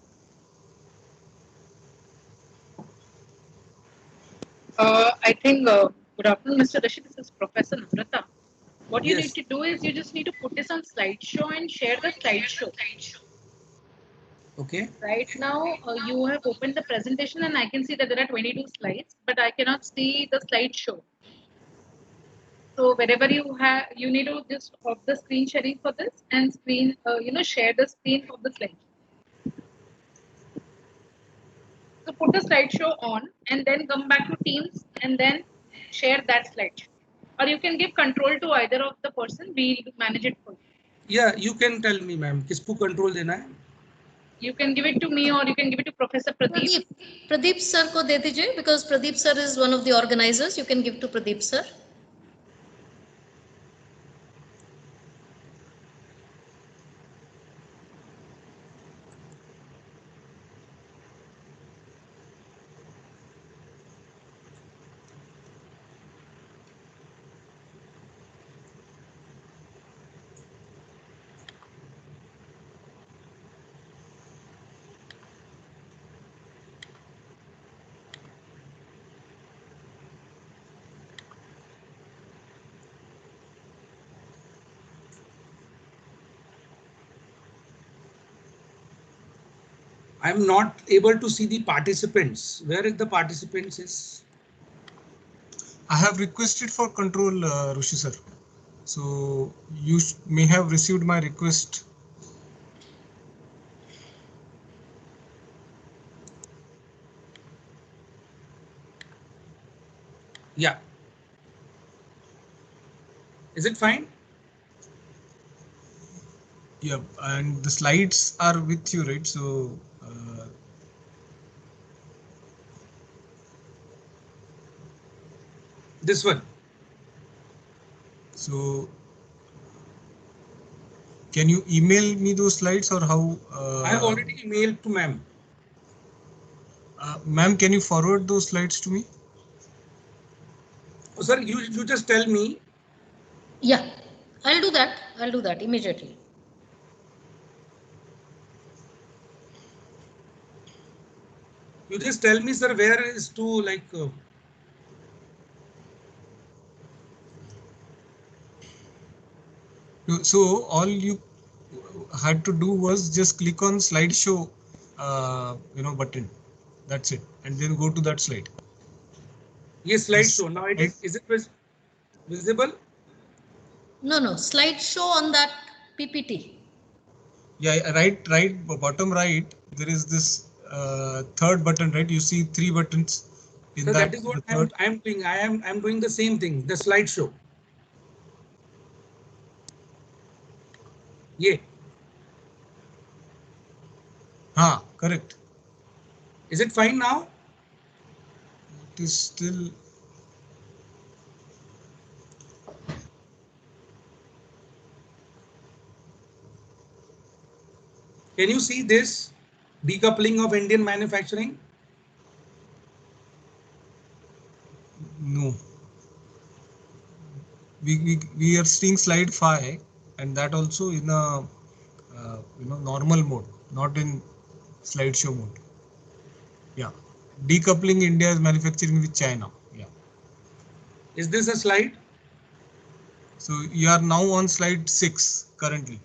I think, good afternoon, Mr. Rishi. This is Professor Namrata. What you Yes. need to do is you just need to put this on slideshow and share the slideshow. Okay. Right now, you have opened the presentation and I can see that there are 22 slides, but I cannot see the slideshow. So wherever you have, you need to just off the screen sharing for this and screen, share the screen of the slide. So put the slideshow on and then come back to Teams and then share that slideshow. Or you can give control to either of the person. We'll manage it for you. Yeah, you can tell me, ma'am, किसको control देना है? You can give it to me or you can give it to Professor Pradeep. Pradeep sir को दे दीजिए because Pradeep sir is one of the organizers. You can give to Pradeep sir. I'm not able to see the participants. Where is the participants is? I have requested for control, Rishi sir. So you may have received my request. Yeah. Is it fine? Yeah, and the slides are with you, right? So This one. So can you email me those slides or how? I have already emailed to ma'am. Ma'am, can you forward those slides to me? Oh, sir, you just tell me. Yeah, I'll do that. I'll do that immediately. You just tell me, sir, where is to like. So all you had to do was just click on slideshow, button. That's it, and then go to that slide. Yes, slideshow. Now it is it visible? No, slideshow on that PPT. Yeah, right, bottom right. There is this third button, right? You see 3 buttons. So that is what I'm doing. I'm doing the same thing. The slideshow. Yeah. Correct. Is it fine now? It is still. Can you see this decoupling of Indian manufacturing? No. We are seeing slide 5, and that also in a normal mode, not in slideshow mode. Yeah, decoupling India's manufacturing with China. Yeah. Is this a slide? So you are now on slide 6 currently.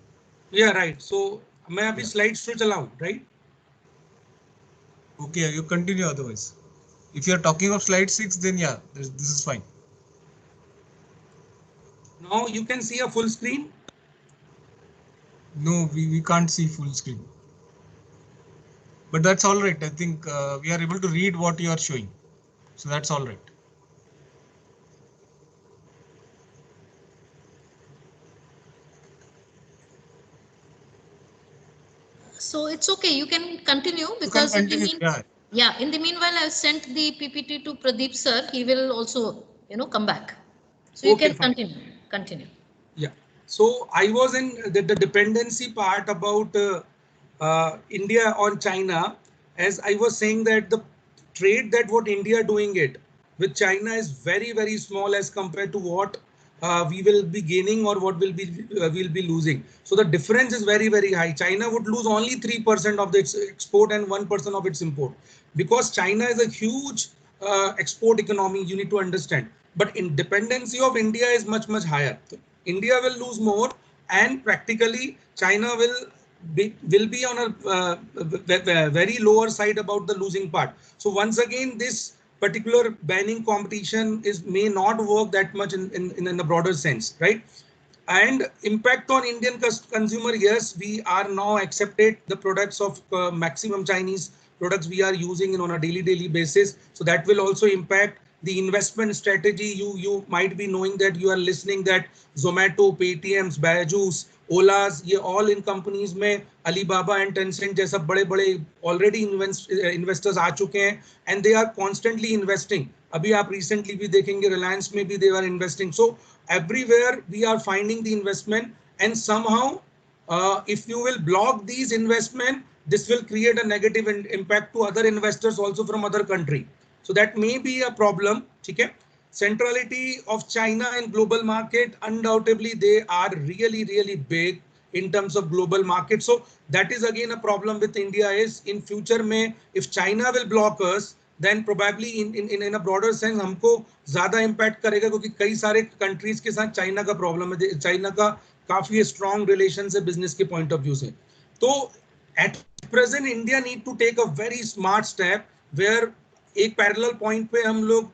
Yeah, right. So मैं अभी slide show चलाऊं, right? Okay, you continue otherwise. If you are talking of slide 6, then yeah, this is fine. Now you can see a full screen. No, we can't see full screen. But that's all right. I think we are able to read what you are showing. So that's all right. So it's okay. You can continue because in the meanwhile, I've sent the PPT to Pradeep sir. He will also, come back. So you can continue. Yeah. So I was in the dependency part about India on China, as I was saying that the trade that what India doing it with China is very, very small as compared to what we will be gaining or what we'll be losing. So the difference is very, very high. China would lose only 3% of its export and 1% of its import, because China is a huge export economy, you need to understand. But dependency of India is much, much higher. India will lose more, and practically China will be on a very lower side about the losing part. So once again, this particular banning competition may not work that much in a broader sense, right? And impact on Indian consumer, yes, we are now accepted the products of maximum Chinese products we are using on a daily basis. So that will also impact the investment strategy. You might be knowing that you are listening that Zomato, Paytms, Byju's, Ola's, ये all in companies में Alibaba and Tencent जैसा बड़े already investors आ चुके हैं, and they are constantly investing. अभी आप recently भी देखेंगे Reliance में भी they are investing. So everywhere we are finding the investment, and somehow if you will block these investment, this will create a negative impact to other investors also from other country. So that may be a problem. Okay? Centrality of China in global market, undoubtedly they are really big in terms of global market. So that is again a problem with India, is in future may if China will block us, then probably in a broader sense हमको ज़्यादा impact करेगा, क्योंकि कई सारे countries के साथ China का problem है, चाइना का काफी strong relations है business के point of view से. तो at present India need to take a very smart step where एक parallel point पे हम लोग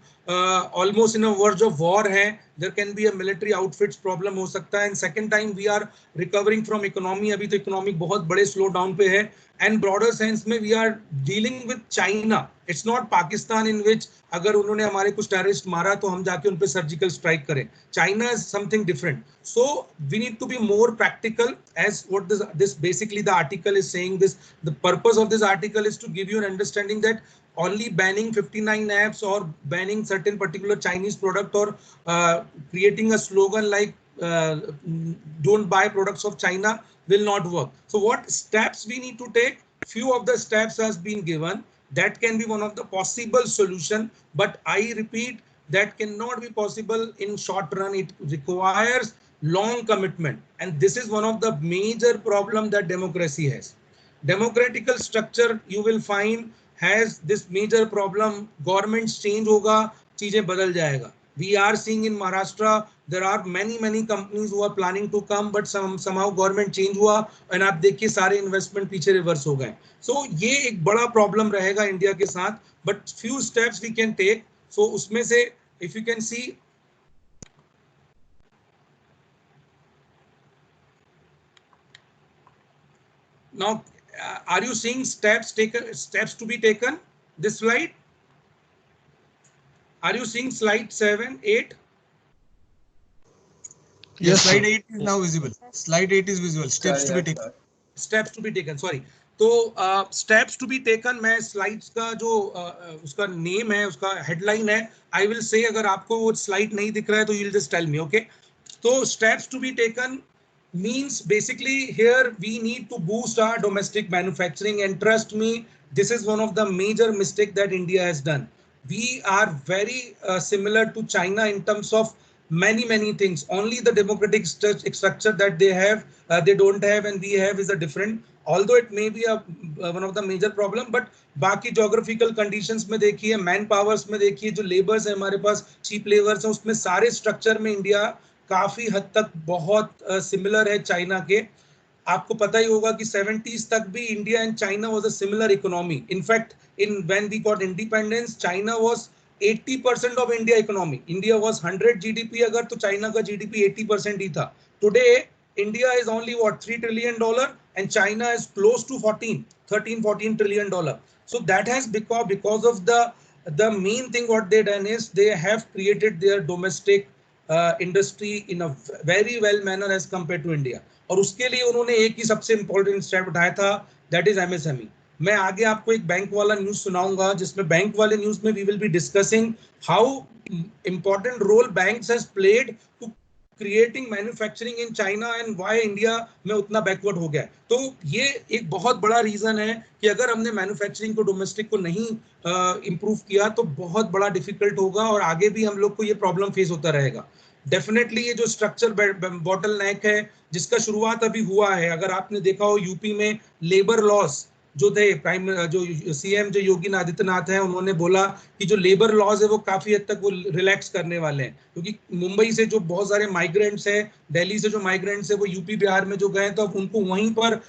almost in a verge of war है. There can be a military outfits problem हो सकता है, and second time we are recovering from economy. अभी तो economic बहुत बड़े slow down पे है, and broader sense में we are dealing with China. It's not Pakistan in which अगर उन्होंने हमारे कुछ terrorist मारा तो हम जाके उन पे surgical strike करें. China is something different. So we need to be more practical, as what this basically the article is saying. The purpose of this article is to give you an understanding that only banning 59 apps or banning certain particular Chinese product or creating a slogan like don't buy products of China will not work. So what steps we need to take? Few of the steps has been given. That can be one of the possible solution, but I repeat, that cannot be possible in short run. It requires long commitment, and this is one of the major problem that democracy has. Democratical structure you will find has this major problem. Governments change होगा, चीजें बदल जाएगा. We are seeing in Maharashtra there are many companies who are planning to come, but somehow government change हुआ, and आप देखिए सारे investment पीछे reverse हो गए. So ये एक बड़ा problem रहेगा इंडिया के साथ, but few steps we can take. So उसमें से if you can see, now are you seeing steps to be taken? This slide, are you seeing slide 7, 8? Yes, slide 8 is now visible. Slide 8 is visible. Steps to be taken. Steps to be taken, sorry. तो steps to be taken, मैं slides का जो उसका name है, उसका headline है, I will say, अगर आपको वो slide नहीं दिख रहा है तो you'll just tell me, okay? So steps to be taken means basically here we need to boost our domestic manufacturing, and trust me, this is one of the major mistake that India has done. We are very similar to China in terms of many things. Only the democratic structure that they have, they don't have, and we have is a different. Although it may be one of the major problem, but बाकी geographical conditions में देखिए, man powers में देखिए, जो laborers है हमारे पास, cheap laborers हैं, उसमें सारे structure में India काफी हद तक बहुत सिमिलर है चाइना के. आपको पता ही होगा कि 70s तक भी India and China was a similar economy. In fact in when we got independence China was 80% of India economy. India was 100 GDP अगर, तो चाइना का जीडीपी 80% ही था. Today India is only what $3 trillion and China is close to 13-14 trillion dollar. So that has because of the main thing what they done is they have created their domestic industry in a very well manner as compared to India. और उसके लिए उन्होंने एक ही सबसे important step उठाया था, that is MSME. मैं आगे आपको एक बैंक वाला न्यूज सुनाऊंगा जिसमें बैंक वाले न्यूज में we will be discussing how important role banks has played to creating manufacturing in China and why India में उतना बैकवर्ड हो गया. तो ये एक बहुत बड़ा रीजन है कि अगर हमने मैन्युफैक्चरिंग को डोमेस्टिक को नहीं इंप्रूव किया तो बहुत बड़ा डिफिकल्ट होगा और आगे भी हम लोग को ये प्रॉब्लम फेस होता रहेगा. डेफिनेटली ये जो स्ट्रक्चर बॉटल नेक है जिसका शुरुआत अभी हुआ है, अगर आपने देखा हो यूपी में लेबर लॉस जो थे, जो सीएम जो योगी आदित्यनाथ हैं उन्होंने बोला कि जो लेबर लॉज है वो काफी हद तक वो रिलैक्स करने वाले हैं, क्योंकि मुंबई से जो बहुत सारे माइग्रेंट्स हैं, दिल्ली से जो माइग्रेंट्स है वो यूपी बिहार में जो गए तो अब उनको वहीं पर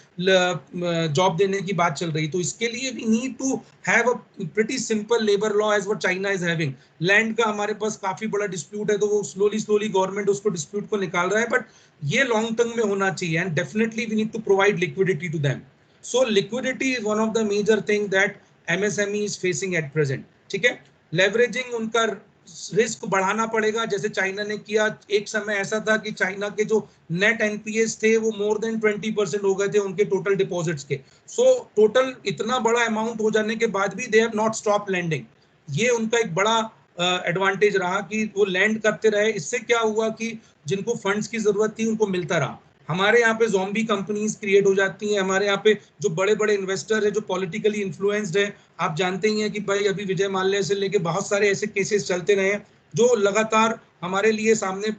जॉब देने की बात चल रही. तो इसके लिए we need to have a pretty simple labour law as what China is having. Land का हमारे पास काफी बड़ा डिस्प्यूट है तो वो स्लोली गवर्नमेंट उसको डिस्प्यूट को निकाल रहा है, बट ये लॉन्ग टर्म में होना चाहिए and definitely we need to provide liquidity to them. So liquidity is one of the major thing that MSME is facing at present. ठीक है, leveraging उनका रिस्क बढ़ाना पड़ेगा जैसे चाइना ने किया. एक समय ऐसा था कि चाइना के जो नेट एनपीएस थे वो मोर देन 20% हो गए थे उनके टोटल डिपॉजिट्स के. सो टोटल इतना बड़ा अमाउंट हो जाने के बाद भी they have not stop landing. ये उनका एक बड़ा एडवांटेज रहा कि वो लैंड करते रहे. इससे क्या हुआ कि जिनको फंड्स की जरूरत थी उनको मिलता रहा. हमारे यहाँ पे ज़ॉम्बी कंपनीज क्रिएट हो जाती हैं. हमारे यहाँ पे जो बड़े बड़े इन्वेस्टर है जो पॉलिटिकली इन्फ्लुएंस्ड है, आप जानते ही हैं कि भाई अभी विजय माल्या से लेके बहुत सारे ऐसे केसेस चलते रहे हैं जो लगातार हमारे लिए सामने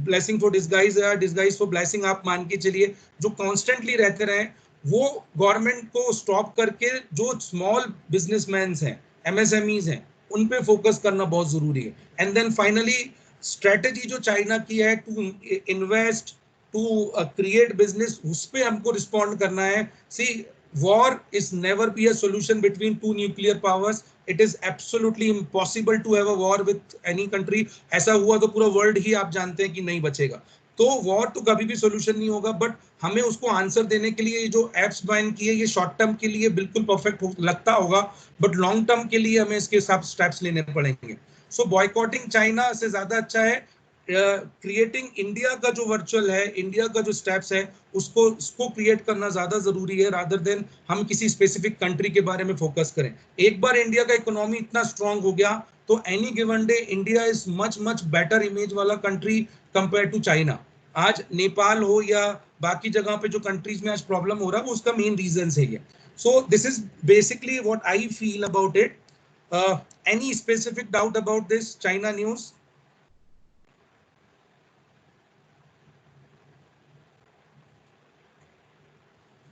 ब्लेसिंग फॉर डिस्गाइज या डिस्गाइज फॉर ब्लेसिंग आप मान के चलिए, जो कॉन्स्टेंटली रहते रहे. वो गवर्नमेंट को स्टॉप करके जो स्मॉल बिजनेसमैन हैं, एमएसएमईज हैं, उन पे फोकस करना बहुत जरूरी है. एंड देन फाइनली स्ट्रेटेजी जो चाइना की है to invest to create business, उस पे हमको रिस्पॉन्ड करना है. See war is never be a solution between two nuclear powers. It is absolutely impossible to have a war with any country. ऐसा हुआ तो पूरा वर्ल्ड ही आप जानते हैं कि नहीं बचेगा. तो वॉर तो कभी भी सॉल्यूशन नहीं होगा, बट हमें उसको आंसर देने के लिए जो एप्स बैन किए ये शॉर्ट टर्म के लिए बिल्कुल परफेक्ट लगता होगा, बट लॉन्ग टर्म के लिए हमें इसके हिसाब स्टेप्स लेने पड़ेंगे. सो बॉयकॉटिंग चाइना से ज्यादा अच्छा है क्रिएटिंग इंडिया का जो वर्चुअल है, इंडिया का जो स्टेप्स है उसको क्रिएट करना ज्यादा जरूरी है रादर देन हम किसी स्पेसिफिक कंट्री के बारे में फोकस करें. एक बार इंडिया का इकोनॉमी इतना स्ट्रांग हो गया तो any given day India is much better image वाला कंट्री कंपेयर टू चाइना. आज नेपाल हो या बाकी जगह पे जो कंट्रीज में आज प्रॉब्लम हो रहा है वो उसका मेन रीजन है ये. So this is basically what I feel about it. Any specific doubt about this China news?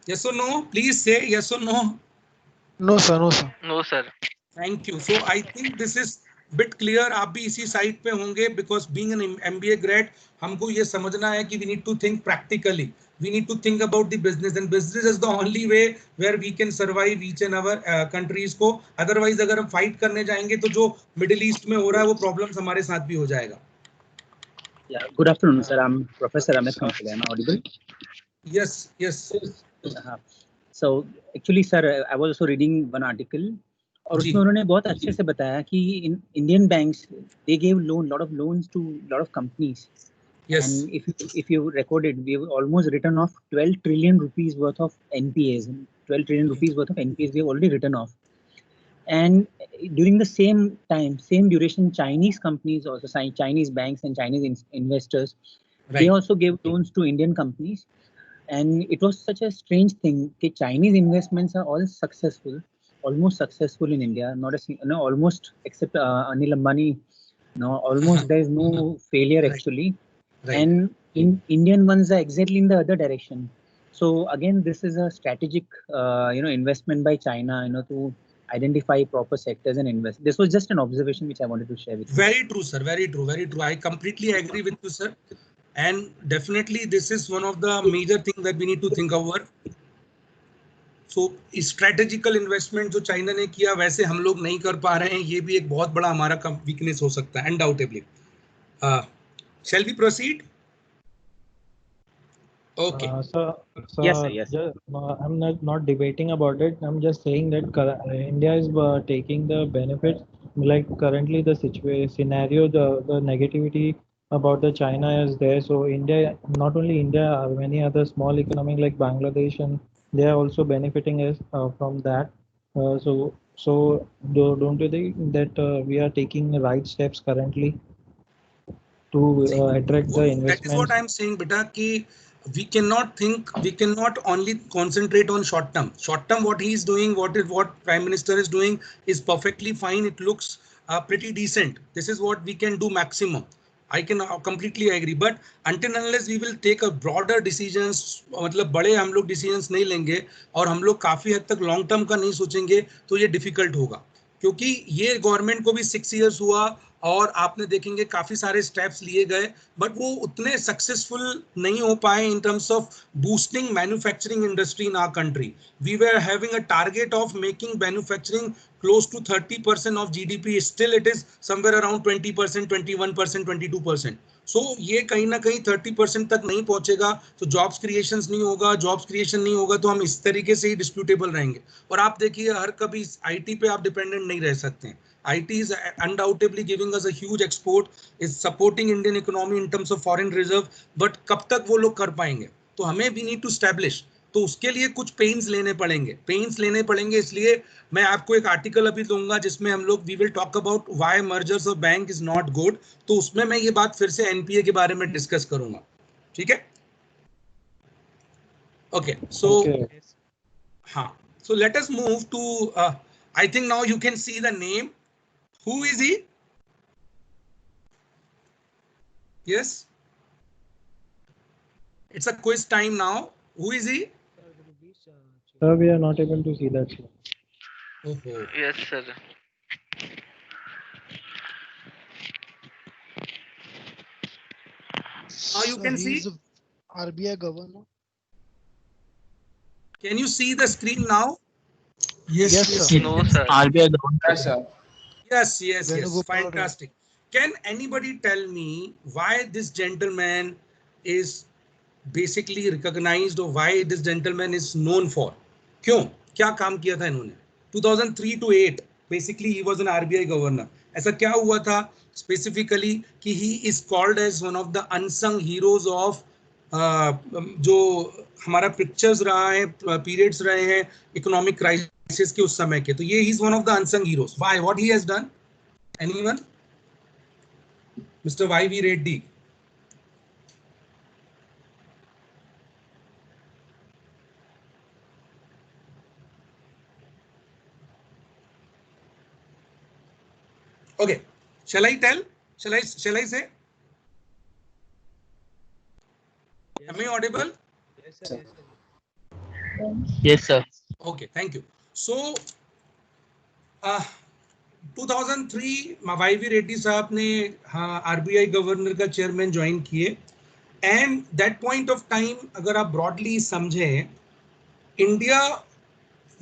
Yes or no? Please say yes or no. No sir, no sir. No sir. Thank you. So I think this is bit clear. आप भी इसी side पे होंगे because being an MBA grad हमको ये समझना है कि we need to think practically. We need to think about the business and business is the only way where we can survive each and our countries को. Otherwise अगर हम fight करने जाएंगे तो जो Middle East में हो रहा है वो problems हमारे साथ भी हो जाएगा. Yeah. Good afternoon, sir. I'm Professor Amit Kample. Am I audible? Yes. So actually sir, I was also reading one article और उसमें उन्होंने बहुत अच्छे से बताया कि Indian banks they gave lot of loans to lot of companies. Yes. And if you recorded, we have almost written off 12 trillion rupees worth of NPAs. 12 trillion rupees worth of NPAs we have already written off. And during the same time, same duration, Chinese companies also, Chinese banks and Chinese investors, they also gave loans to Indian companies. And it was such a strange thing that Chinese investments are all successful, almost successful in India, not a almost except Anil Ambani, almost there is no failure actually. And in Indian ones are exactly in the other direction. So again, this is a strategic, investment by China, to identify proper sectors and invest. This was just an observation which I wanted to share with you. Very true, sir. Very true. I completely agree with you, sir. and definitely this is one of the major things that we need to think over. So strategical investment जो China ने किया वैसे हम लोग नहीं कर पा रहे हैं, ये भी एक बहुत बड़ा हमारा weakness हो सकता है undoubtedly. Shall we proceed? Okay. Yes, sir, yes. I'm not debating about it. I'm just saying that India is taking the benefits. Like currently the scenario, the negativity about the China is there. So India, not only India, many other small economies like Bangladesh, and they are also benefiting us from that. So don't you think that we are taking the right steps currently to attract the investments? That is what I'm saying, beta, ki we cannot only concentrate on short term. Short term, what he is doing, what Prime Minister is doing is perfectly fine. It looks pretty decent. This is what we can do maximum. I can completely agree. But until unless we will take a broader decisions, मतलब बड़े हम लोग decisions नहीं लेंगे और हम लोग काफी हद तक long term का नहीं सोचेंगे तो ये difficult होगा. क्योंकि ये गवर्नमेंट को भी 6 years हुआ और आपने देखेंगे काफी सारे स्टेप्स लिए गए, बट वो उतने सक्सेसफुल नहीं हो पाए in terms of boosting manufacturing industry in our country. We were having a target of making manufacturing close to 30% of GDP. Still it is somewhere around 20%, 21%, 22%. So ये कहीं ना कहीं 30% तक नहीं पहुंचेगा तो जॉब्स क्रिएशंस नहीं होगा. जॉब्स क्रिएशन नहीं होगा तो हम इस तरीके से ही डिस्प्यूटेबल रहेंगे. और आप देखिए हर कभी आईटी पे आप डिपेंडेंट नहीं रह सकते हैं. IT is undoubtedly giving us a huge export, is supporting Indian economy in terms of foreign reserve, but कब तक वो लोग कर पाएंगे? तो हमें we need to establish. तो उसके लिए कुछ पेन्स लेने पड़ेंगे. इसलिए मैं आपको एक आर्टिकल अभी दूंगा जिसमें हम लोग we will talk about why mergers of bank is not good. तो उसमें मैं ये बात फिर से एनपीए के बारे में डिस्कस करूंगा. ठीक है? ओके, सो हाँ, so let us move to I think now you can see the name. Who is he? Yes. It's a quiz time now. Who is he? Sir, we are not able to see that. Oh. Yes, sir. Now you can see. RBI governor. Can you see the screen now? Yes, sir. No, sir. RBI governor. Yes, sir. Yes. Fantastic. Can anybody tell me why this gentleman is basically recognized or why this gentleman is known for? क्यों? क्या काम किया था इन्होंने? 2003 to 8 basically he was an RBI governor. ऐसा क्या हुआ था specifically कि he is called as one of the unsung heroes of जो हमारा पिक्चर्स रहा है, पीरियड्स रहे हैं इकोनॉमिक क्राइसिस के उस समय के, तो ये ही is one of the unsung heroes. Why? What he has done? Anyone? Mr Y V Reddy. Okay, shall I tell? Shall I say? Am I audible? Yes, sir. Yes, sir. Okay, thank you. So, 2003 Y Reddy साहब ने RBI governor का chairman join किए. And that point of time अगर आप broadly समझें, India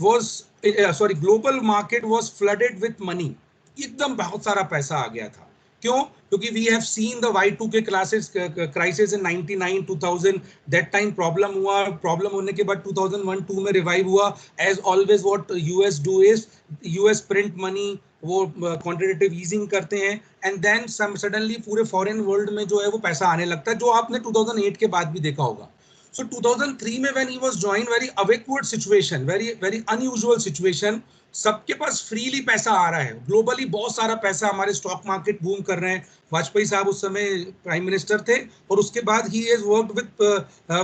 global market was flooded with money. एकदम बहुत सारा पैसा आ गया था. क्यों? क्योंकि we have seen the Y2K crisis in 99 2000. That time problem हुआ. प्रॉब्लम होने के बाद 2001-2 में रिवाइव हुआ. As always what US do is US print money, वो क्वांटिटेटिव ईजिंग करते हैं एंड देन सडनली पूरे फॉरेन वर्ल्ड में जो है वो पैसा आने लगता है, जो आपने 2008 के बाद भी देखा होगा. So 2003 में when he was joined, very awkward situation, very unusual situation. सबके पास फ्रीली पैसा आ रहा है. ग्लोबली बहुत सारा पैसा, हमारे स्टॉक मार्केट बूम कर रहे हैं. वाजपेयी साहब उस समय प्राइम मिनिस्टर थे और उसके बाद he has worked with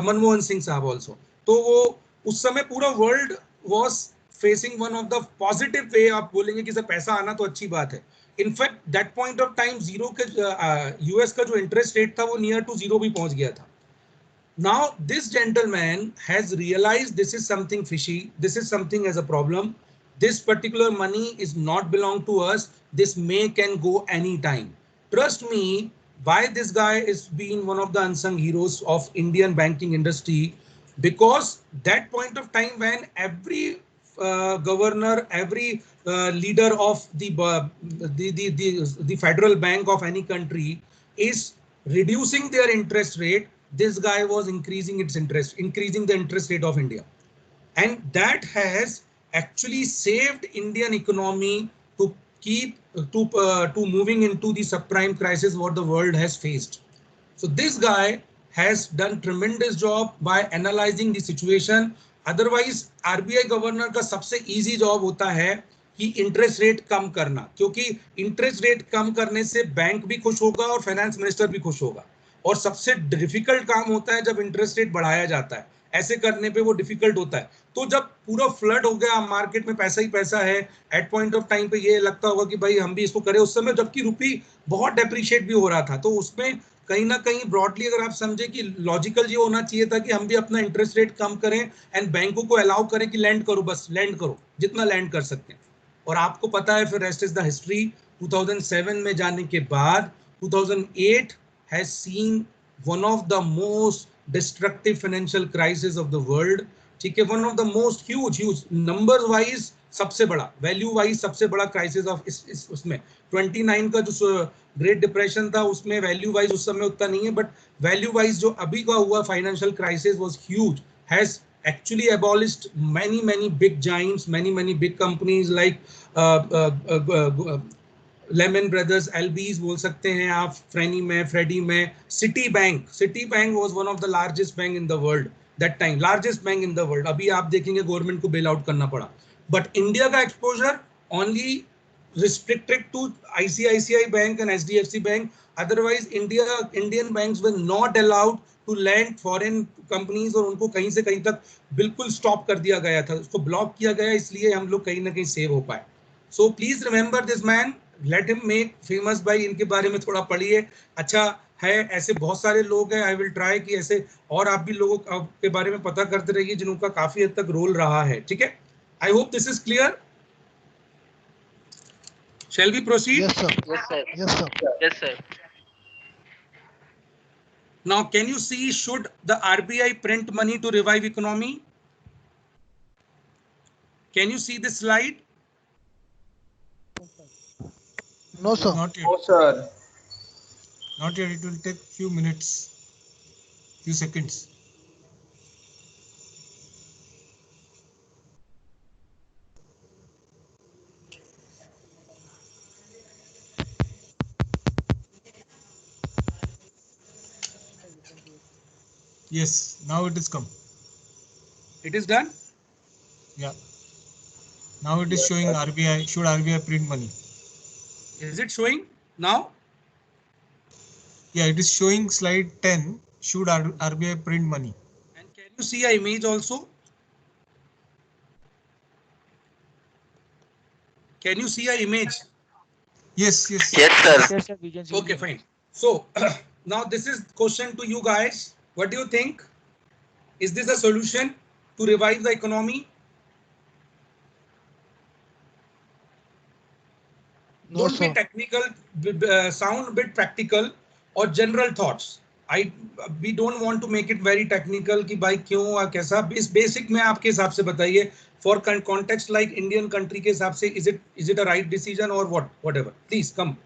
Manmohan Singh साहब आल्सो. तो वो उस समय पूरा world was facing one of the positive way. आप बोलेंगे कि सर पैसा आना तो अच्छी बात है. In fact that point of time zero के यूएस का जो इंटरेस्ट रेट था वो नियर टू जीरो भी पहुंच गया था. Now this gentleman has realized this is something fishy. This is something as a problem. This particular money is not belong to us. This can go anytime. Trust me, why this guy is being one of the unsung heroes of Indian banking industry, because that point of time when every governor, every leader of the federal bank of any country is reducing their interest rate, this guy was increasing the interest rate of India. And that has actually saved Indian economy to keep to moving into the subprime crisis what the world has faced. So this guy has done tremendous job by analyzing the situation. Otherwise RBI governor का सबसे easy job होता है कि interest rate कम करना, क्योंकि interest rate कम करने से bank भी खुश होगा और फाइनेंस मिनिस्टर भी खुश होगा। और सबसे डिफिकल्ट काम होता है जब इंटरेस्ट रेट बढ़ाया जाता है, ऐसे करने पे वो डिफिकल्ट होता है। तो जब पूरा फ्लड हो गया, मार्केट में पैसा ही पैसा है, एट पॉइंट ऑफ टाइम पे ये लगता होगा कि भाई हम भी इसको करें। उस समय जबकि रुपी बहुत डेप्रिशिएट भी हो रहा था, तो उसमें कहीं ना कहीं ब्रॉडली अगर आप समझे कि लॉजिकल ये होना चाहिए था कि हम भी अपना इंटरेस्ट रेट कम करें एंड बैंकों को अलाउ करें कि लैंड करो, बस लैंड करो जितना लैंड कर सकते हैं। और आपको पता है फिर रेस्ट इज द हिस्ट्री। 2007 में जाने के बाद 2008 has seen one of the most destructive financial crisis of the world. ठीक है, one of the most huge number wise सबसे बड़ा, वैल्यू वाइज सबसे बड़ा क्राइसिस ऑफ उसमें 29 का जो ग्रेट डिप्रेशन था उसमें वैल्यू वाइज उस समय उतना नहीं है, बट वैल्यू वाइज जो अभी का हुआ financial crisis was huge, has actually abolished many big giants, many big companies like Lehman Brothers, LBs बोल सकते हैं आप, फ्रेनी में, फ्रेडी में, city bank was one of the largest bank in the world that time, largest bank in the world। अभी आप देखेंगे government को बेल आउट करना पड़ा, बट इंडिया का exposure only restricted to ICICI Bank and HDFC Bank। Otherwise Indian banks were not allowed to lend foreign companies, और उनको कहीं से कहीं तक बिल्कुल स्टॉप कर दिया गया था, उसको ब्लॉक किया गया, इसलिए हम लोग कहीं ना कहीं सेव हो पाए। So please remember this man, let him make famous. भाई इनके बारे में थोड़ा पढ़िए, अच्छा है। ऐसे बहुत सारे लोग हैं, आई विल ट्राई कि ऐसे और आप भी लोगों के बारे में पता करते रहिए जिनका काफी हद तक रोल रहा है। ठीक है, I hope this is clear. Shall we proceed? Yes, sir. Yes, sir. Yes, sir. Yes, sir. Now, can you see, should the RBI print money to revive economy? Can you see this slide? No, sir. Not yet. No, sir. Not yet. It will take few minutes, few seconds. Yes, now it is come. It is done? Yeah. Now it is showing RBI, should RBI print money? Is it showing now? Yeah, it is showing slide 10, should RBI print money? And can you see an image also? Can you see an image? Yes. Yes, sir. Yes, sir. We can see. Okay, fine. So now this is question to you guys. What do you think? Is this a solution to revive the economy? No, Don't sir. be technical, sound a bit practical or general thoughts. We don't want to make it very technical कि भाई क्यों और कैसा, basic में आपके हिसाब से बताइए। For context like Indian country के हिसाब से is it a right decision or whatever? Please come.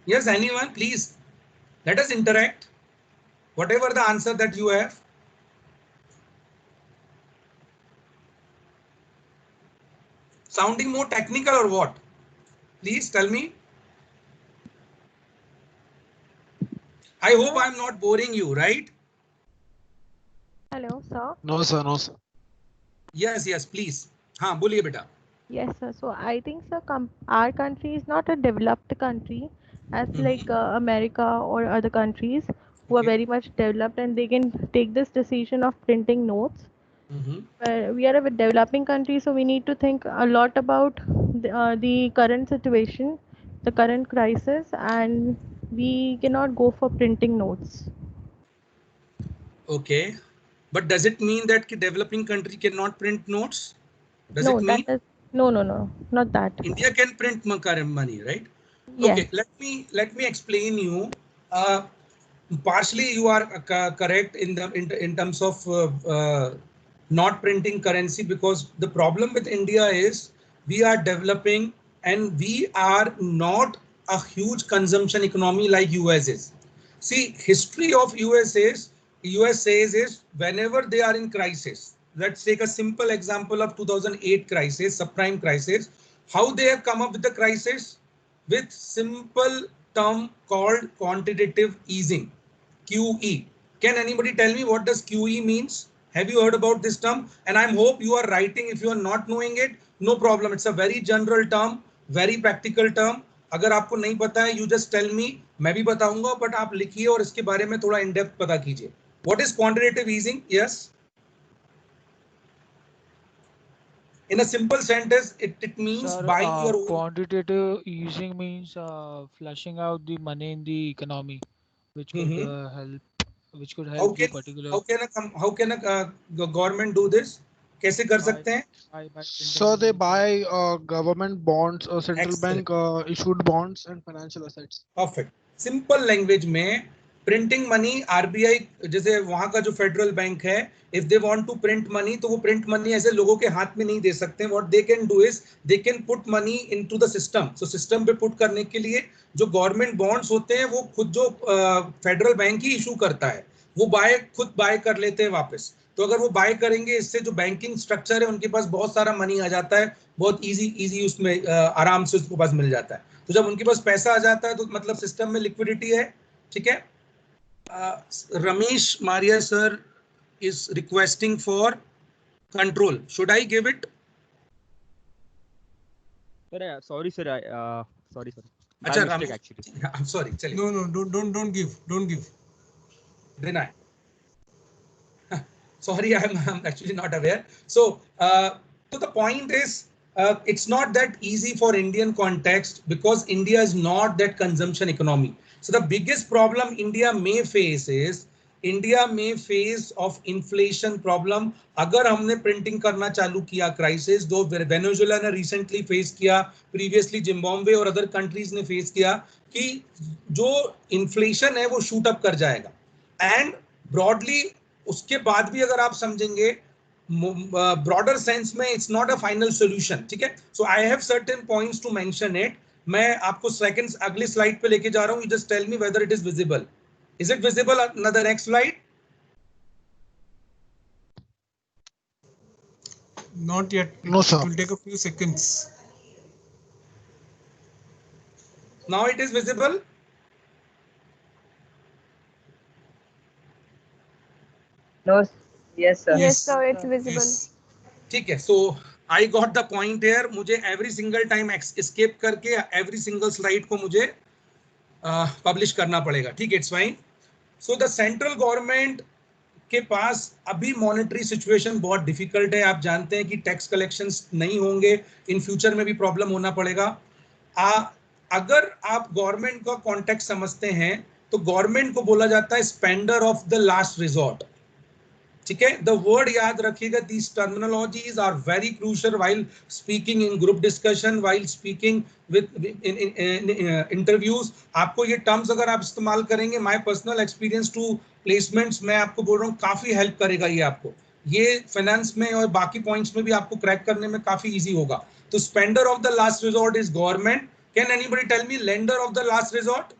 Yes, anyone, please let us interact. Whatever the answer that you have. Sounding more technical or what? Please tell me. I hope I'm not boring you, right? Hello, sir. No, sir. No, sir. Yes, please. हाँ बोलिए बेटा. Yes, sir. So I think, sir, our country is not a developed country as like America or other countries who are very much developed and they can take this decision of printing notes. We are a developing country, so we need to think a lot about the current situation, the current crisis, and we cannot go for printing notes. Okay. But does it mean that ki developing country cannot print notes? Does No, it mean no, not that. India can print money, right? Yes. Okay, let me explain you. Partially, you are correct in terms of not printing currency, because the problem with India is we are developing and we are not a huge consumption economy like US is. See, history of US is whenever they are in crisis. Let's take a simple example of 2008 crisis, subprime crisis. How they have come up with the crisis? With simple term called quantitative easing, QE. Can anybody tell me what does QE means? Have you heard about this term? And I hope you are writing. If you are not knowing it, no problem. It's a very general term, very practical term. अगर आपको नहीं पता है, you just tell me. मैं भी बताऊंगा, but आप लिखिए और इसके बारे में थोड़ा in depth पता कीजिए. What is quantitative easing? Yes. In a simple sentence, it means Sir, buying your own. quantitative easing means flushing out the money in the economy, which could which could help the particular. How can a government do this? कैसे कर सकते हैं? So they buy government bonds, central Excellent. bank issued bonds and financial assets. Perfect. Simple language में printing money RBI जैसे वहाँ का जो federal bank है, if they want to print money तो वो print money ऐसे लोगों के हाथ में नहीं दे सकते. What they can do is they can put money into the system. So system पे put करने के लिए जो गवर्नमेंट बॉन्ड्स होते हैं वो खुद जो फेडरल बैंक ही इशू करता है, वो खुद बाय कर लेते हैं वापस. तो अगर वो बाय करेंगे, इससे जो बैंकिंग स्ट्रक्चर है उनके पास बहुत सारा मनी आ जाता है, बहुत इजी उसमें आराम से उसके पास मिल जाता है. तो जब उनके पास पैसा आ जाता है तो मतलब सिस्टम में लिक्विडिटी है. ठीक है. Ramesh Maria sir is requesting for control. Should I give it? Sir, sorry sir, sorry sir. Achha, mistake, actually. I'm sorry. No, don't give. Deny. Sorry, I'm actually not aware. So the point is, it's not that easy for Indian context because India is not that consumption economy. So the biggest problem India may face is of inflation problem. अगर हमने printing करना चालू किया crisis, दो Venezuela ने recently face किया, previously Zimbabwe और other countries ने face किया कि जो inflation है वो shoot up कर जाएगा. And broadly उसके बाद भी अगर आप समझेंगे broader sense में it's not a final solution. ठीक है. So I have certain points to mention it. मैं आपको seconds अगली slide पे लेके जा रहा हूँ. You just tell me whether it is visible. Is it visible? Another next slide. Not yet. No, sir. It will take a few seconds. Now it is visible. No. Yes, sir. Yes, sir. It's visible. Yes. ठीक है. So I got the point here. मुझे every single time escape करके every single slide को मुझे publish करना पड़ेगा. ठीक है. It's fine. So the central government के पास अभी मॉनेटरी सिचुएशन बहुत डिफिकल्ट है. आप जानते हैं कि टैक्स कलेक्शंस नहीं होंगे, इन फ्यूचर में भी प्रॉब्लम होना पड़ेगा. अगर आप गवर्नमेंट का कॉन्टेक्स्ट समझते हैं तो गवर्नमेंट को बोला जाता है spender of the last resort. ठीक है. द वर्ड याद रखिएगा. These terminologies are very crucial while speaking in group discussion, while speaking with interviews. आपको ये टर्म्स अगर आप इस्तेमाल करेंगे, my personal experience to placements, मैं आपको बोल रहा हूँ काफी हेल्प करेगा ये आपको. ये फाइनेंस में और बाकी पॉइंट्स में भी आपको क्रैक करने में काफी इजी होगा. तो spender of the last resort is government. Can anybody tell me lender of the last resort?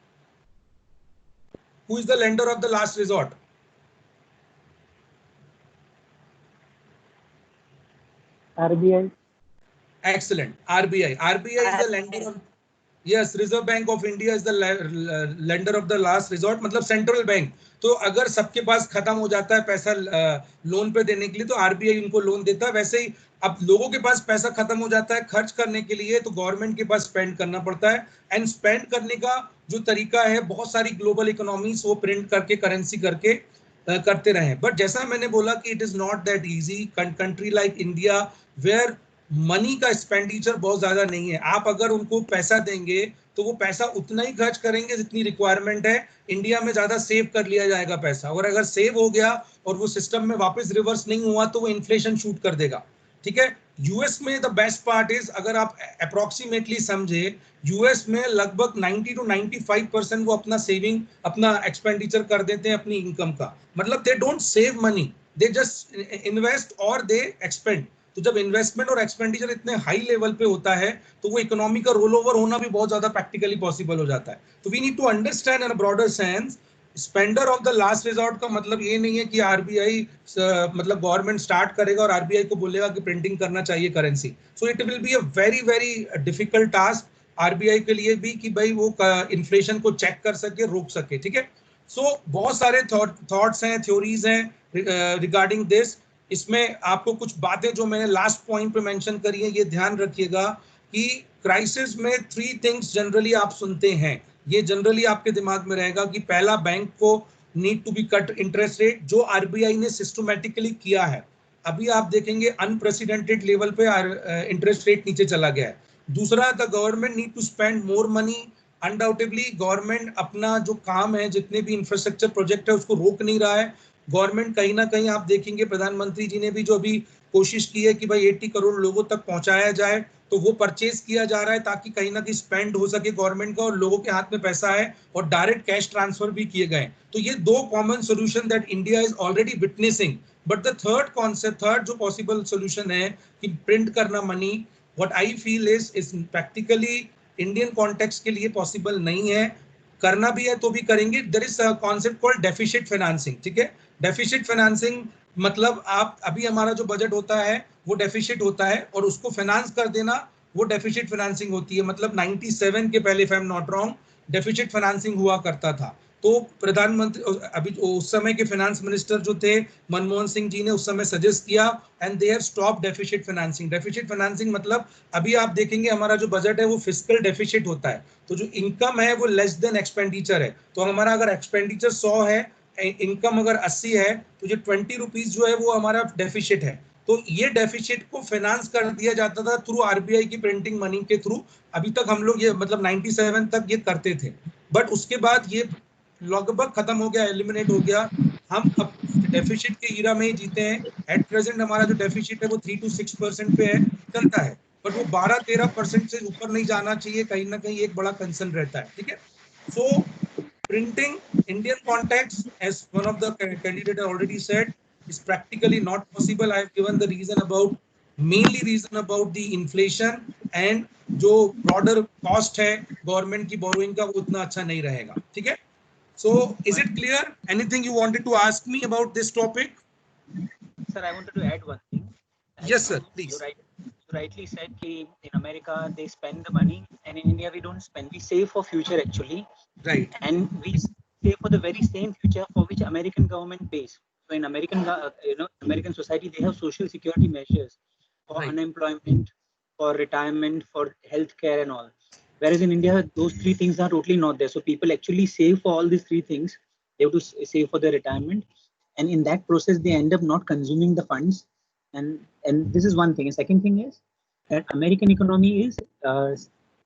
Who is the lender of the last resort? RBI. Excellent. RBI. RBI is the lender of, yes, Reserve Bank of India is the lender of the last resort. मतलब central bank. तो अगर सबके पास खत्म हो जाता है पैसा loan पे देने के लिए तो RBI उनको लोन देता है. वैसे ही अब लोगों के पास पैसा खत्म हो जाता है खर्च करने के लिए तो गवर्नमेंट के पास स्पेंड करना पड़ता है. एंड स्पेंड करने का जो तरीका है, बहुत सारी ग्लोबल इकोनॉमीज वो प्रिंट करके करेंसी करके करते रहे. बट जैसा मैंने बोला कि it is not that easy. Country like India where money का एक्सपेंडिचर बहुत ज्यादा नहीं है। आप अगर उनको पैसा देंगे तो वो पैसा उतना ही खर्च करेंगे जितनी रिक्वायरमेंट है। इंडिया में ज्यादा सेव कर लिया जाएगा पैसा, और अगर सेव हो गया और वो सिस्टम में वापस रिवर्स नहीं हुआ तो वो इन्फ्लेशन शूट कर देगा। ठीक है, यूएस में द बेस्ट पार्ट इज, अगर आप अप्रोक्सीमेटली समझे, यूएस में लगभग 90 to 95% वो अपना सेविंग, अपना एक्सपेंडिचर कर देते हैं अपनी इनकम का। मतलब they don't save money, they just invest और दे एक्सपेंड। तो जब इन्वेस्टमेंट और एक्सपेंडिचर इतने हाई लेवल पे होता है तो वो इकोनॉमी का रोल ओवर होना भी बहुत ज्यादा प्रैक्टिकली पॉसिबल हो जाता है। तो we need to understand in a broader sense, spender of the last resort का मतलब ये नहीं है कि आरबीआई मतलब गवर्नमेंट स्टार्ट करेगा और आरबीआई को बोलेगा कि प्रिंटिंग करना चाहिए currency. So it will be a very very difficult task RBI के लिए भी कि भाई वो इन्फ्लेशन को चेक कर सके, रोक सके। ठीक है, सो बहुत सारे थॉट्स हैं, थ्योरीज हैं रिगार्डिंग दिस। इसमें आपको कुछ बातें जो मैंने लास्ट पॉइंट पे मेंशन करी है, ये ध्यान रखिएगा कि क्राइसिस में 3 थिंग्स जनरली आप सुनते हैं, ये जनरली आपके दिमाग में रहेगा कि पहला, बैंक को need to be cut interest rate, जो आरबीआई ने सिस्टमैटिकली किया है। अभी आप देखेंगे अनप्रेसिडेंटेड लेवल पे इंटरेस्ट रेट नीचे चला गया है। दूसरा, the government need to spend more money. Undoubtedly government अपना जो काम है, जितने भी इंफ्रास्ट्रक्चर प्रोजेक्ट है, उसको रोक नहीं रहा है। गवर्नमेंट कहीं ना कहीं आप देखेंगे, प्रधानमंत्री जी ने भी जो अभी कोशिश की है कि भाई 80 करोड़ लोगों तक पहुंचाया जाए, तो वो परचेज किया जा रहा है ताकि कहीं ना कहीं स्पेंड हो सके गवर्नमेंट का और लोगों के हाथ में पैसा है, और डायरेक्ट कैश ट्रांसफर भी किए गए। तो ये 2 common solution that India is already witnessing. But the third concept, third जो पॉसिबल सोल्यूशन है कि प्रिंट करना money, what I feel is practically Indian context के लिए पॉसिबल नहीं है। करना भी है तो भी करेंगे। There is a concept called deficit financing. ठीक है, डेफिसिट फाइनेंसिंग मतलब आप, अभी हमारा जो बजट होता है वो डेफिसिट होता है और उसको फाइनेंस कर देना, वो डेफिसिट फाइनेंसिंग होती है। मतलब 97 के पहले, if I am not wrong, deficit financing हुआ करता था। तो प्रधानमंत्री, अभी उस समय के फाइनेंस मिनिस्टर जो थे मनमोहन सिंह जी ने उस समय सजेस्ट किया, and they have stop deficit financing. Deficit financing मतलब अभी आप देखेंगे हमारा जो बजट है वो फिस्कल डेफिसिट होता है, तो जो इनकम है वो लेस देन एक्सपेंडिचर है। तो हमारा अगर एक्सपेंडिचर 100 है, इनकम अगर 80 है, तो जो 20 रुपीज जो है वो हमारा डेफिसिट है। तो ये डेफिसिट को फाइनेंस कर दिया जाता था थ्रू आरबीआई की प्रिंटिंग मनी के थ्रू। अभी तक हम लोग ये मतलब 97 तक ये करते थे, बट उसके बाद ये लगभग खत्म हो गया, एलिमिनेट हो गया। हम अब डेफिसिट के ईरा में ही जीते हैं। एट प्रेजेंट हमारा जो डेफिसिट है वो 3 to 6% पे है, चलता है, बट वो 12-13% से ऊपर नहीं जाना चाहिए, कहीं ना कहीं एक बड़ा कंसर्न रहता है। ठीक है, सो printing Indian context, as one of the candidate already said, is practically not possible. I have given the reason about, mainly reason about the inflation, and जो broader cost है गवर्नमेंट की borrowing का, वो उतना अच्छा नहीं रहेगा। ठीक है, so is it clear? Anything you wanted to ask me about this topic? Sir, I wanted to add one thing. Yes, sir, please. You rightly said that in America they spend the money, and in India we don't spend. We save for future actually. Right. And we save for the very same future for which American government pays. So in American, American society, they have social security measures for unemployment, for retirement, for healthcare and all. Whereas in India, those 3 things are totally not there. So people actually save for all these 3 things. They have to save for their retirement, and in that process, they end up not consuming the funds. And this is one thing. And second thing is that American economy is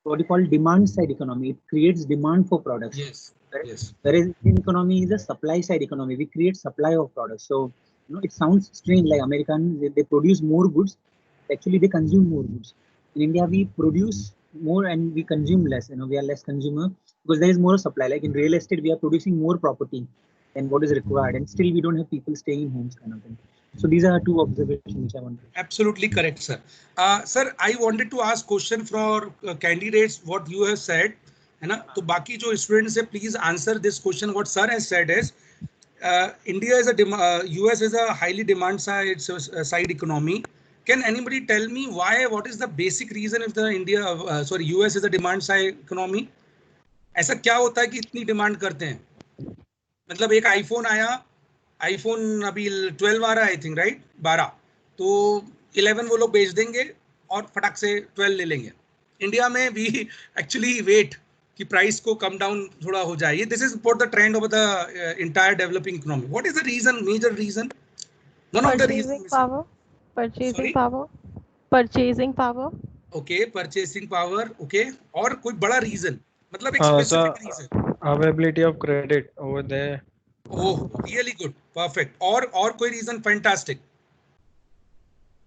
what you call demand side economy. It creates demand for products. Yes. Yes. Whereas Indian economy is a supply side economy. We create supply of products. So it sounds strange, like Americans they produce more goods. Actually, they consume more goods. In India, we produce more and we consume less. We are less consumer because there is more supply. Like in real estate, we are producing more property than what is required, and still we don't have people staying in homes, kind of thing. So these are 2 observations which I want to. Absolutely correct, sir. Sir, I wanted to ask question for candidates what you have said, है ना? तो बाकी जो students है, please answer this question. What sir has said is, India is US is a highly demand side economy. Can anybody tell me why? What is the basic reason if the US is a demand side economy? ऐसा क्या होता है कि इतनी demand करते हैं? मतलब एक आईफोन आया, आईफोन अभी 12 आ रहा है, आई थिंक, राइट, 12, तो 11 वो लोग बेच देंगे और फटाक से 12 ले लेंगे। इंडिया में भी एक्चुअली वेट कि प्राइस को कम डाउन थोड़ा हो जाए। This is for the trend of the entire developing economy. What is the reason, major reason? One of the reason, Purchasing Purchasing power. Okay, purchasing power. Okay, और कोई बड़ा reason, मतलब एक specific reason. Availability of credit over there. Oh, really good, perfect. और कोई reason? Fantastic.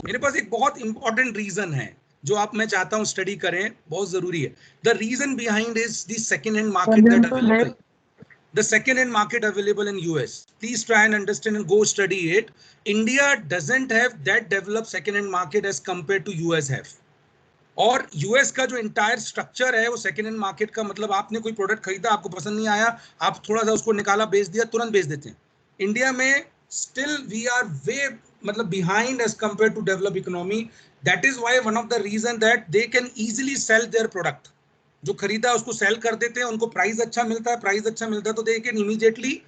मेरे पास एक बहुत important reason है जो आप मैं चाहता हूँ स्टडी करें, बहुत जरूरी है. The reason behind is the second-hand market that available. The second-hand market available in US. Please try and understand and go study it. India doesn't have that developed second-hand market as compared to US have. और US का जो entire structure है वो second hand market का, मतलब आपने कोई product खरीदा, आपको पसंद नहीं आया, आप थोड़ा सा उसको निकाला, बेच दिया, तुरंत बेच देते हैं. इंडिया में स्टिल वी आर वे मतलब behind as compare to develop economy. That is why one of the reason that they can easily sell their product. जो खरीदा उसको सेल कर देते हैं, उनको प्राइस अच्छा मिलता है, प्राइस अच्छा मिलता है तो दे कैन इमीडिएटली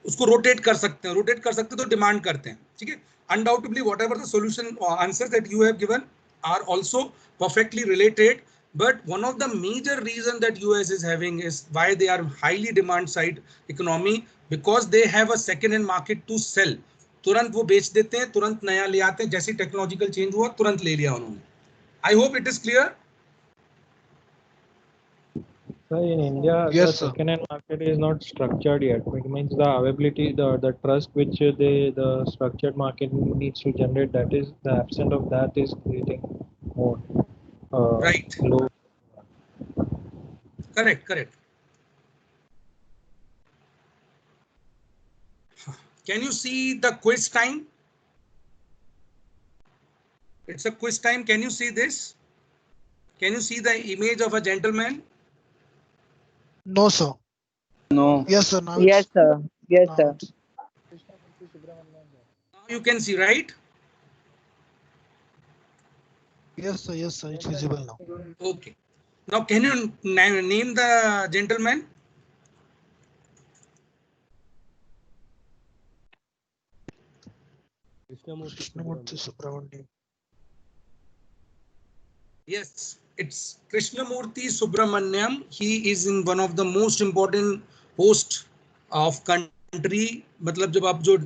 उसको रोटेट कर सकते हैं, रोटेट कर सकते हैं तो डिमांड करते हैं. ठीक है, undoubtedly whatever the solution answer that you have given are also perfectly related, but one of the major reason that US is having is why they are highly demand side economy, because they have a second hand market to sell. तुरंत वो बेच देते हैं, तुरंत नया ले आते हैं, जैसे टेक्नोलॉजिकल चेंज हुआ तुरंत ले लिया उन्होंने. I hope it is clear. So in India, the second-hand market is not structured yet. It means the availability, the trust which the structured market needs to generate, that is the absence of that is creating more right. Low. Correct. Can you see the quiz time? It's a quiz time. Can you see this? Can you see the image of a gentleman? No, sir. No. Yes, sir. Now Yes, sir. Yes, sir. Now you can see, right? Yes, sir. Yes, sir. It's visible now. Okay. Now, can you name the gentleman? Krishnamurthy Subramaniam. Yes, it's Krishnamurthy Subramaniam. He is in one of the most important post of country. मतलब जब आप जो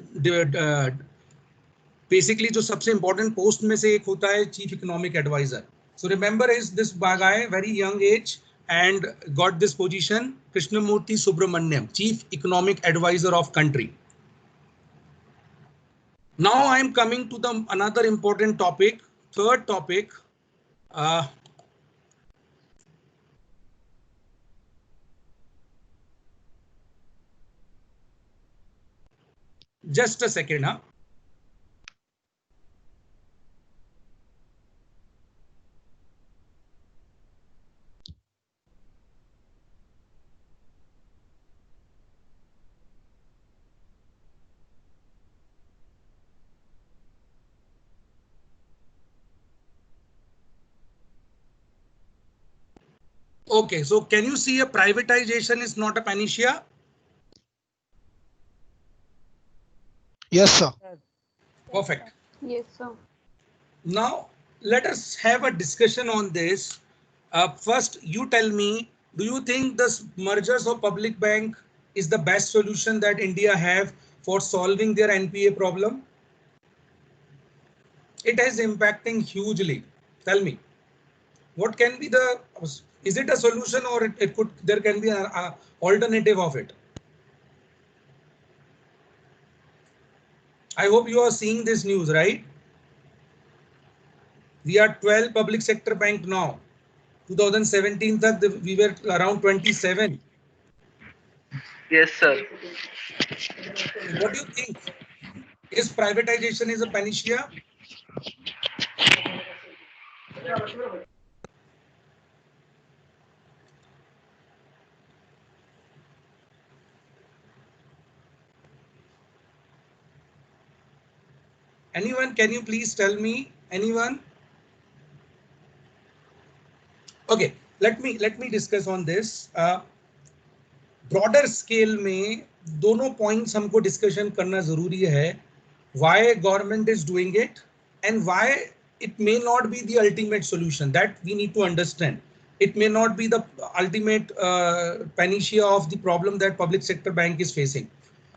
basically जो सबसे important post में से एक होता है chief economic advisor. So remember, is this guy very young age and got this position, Krishnamurthy Subramaniam, chief economic advisor of country. Now I am coming to the another important topic, third topic. Just a second, huh? Okay, so can you see a privatization is not a panacea? Yes, sir. Perfect. Yes, sir. Now, let us have a discussion on this. First, you tell me, do you think this mergers of public bank is the best solution that India have for solving their NPA problem? It is impacting hugely. Tell me, what can be the, is it a solution or there can be an alternative of it? I hope you are seeing this news, right? We are 12 public sector bank now. 2017 we were around 27. Yes, sir. What do you think? Is privatization is a panacea? Anyone, can you please tell me? Anyone? Okay, let me discuss on this. Broader scale में दोनों points हमको discussion करना जरूरी है. Why government is doing it and why it may not be the ultimate solution. That we need to understand. It may not be the ultimate panacea of the problem that public sector bank is facing.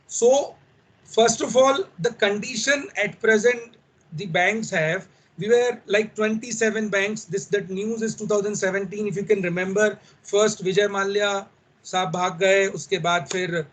So first of all, the condition at present the banks have, we were like 27 banks. That news is 2017. If you can remember, first Vijay Mallya साहब भाग गए, उसके बाद फिर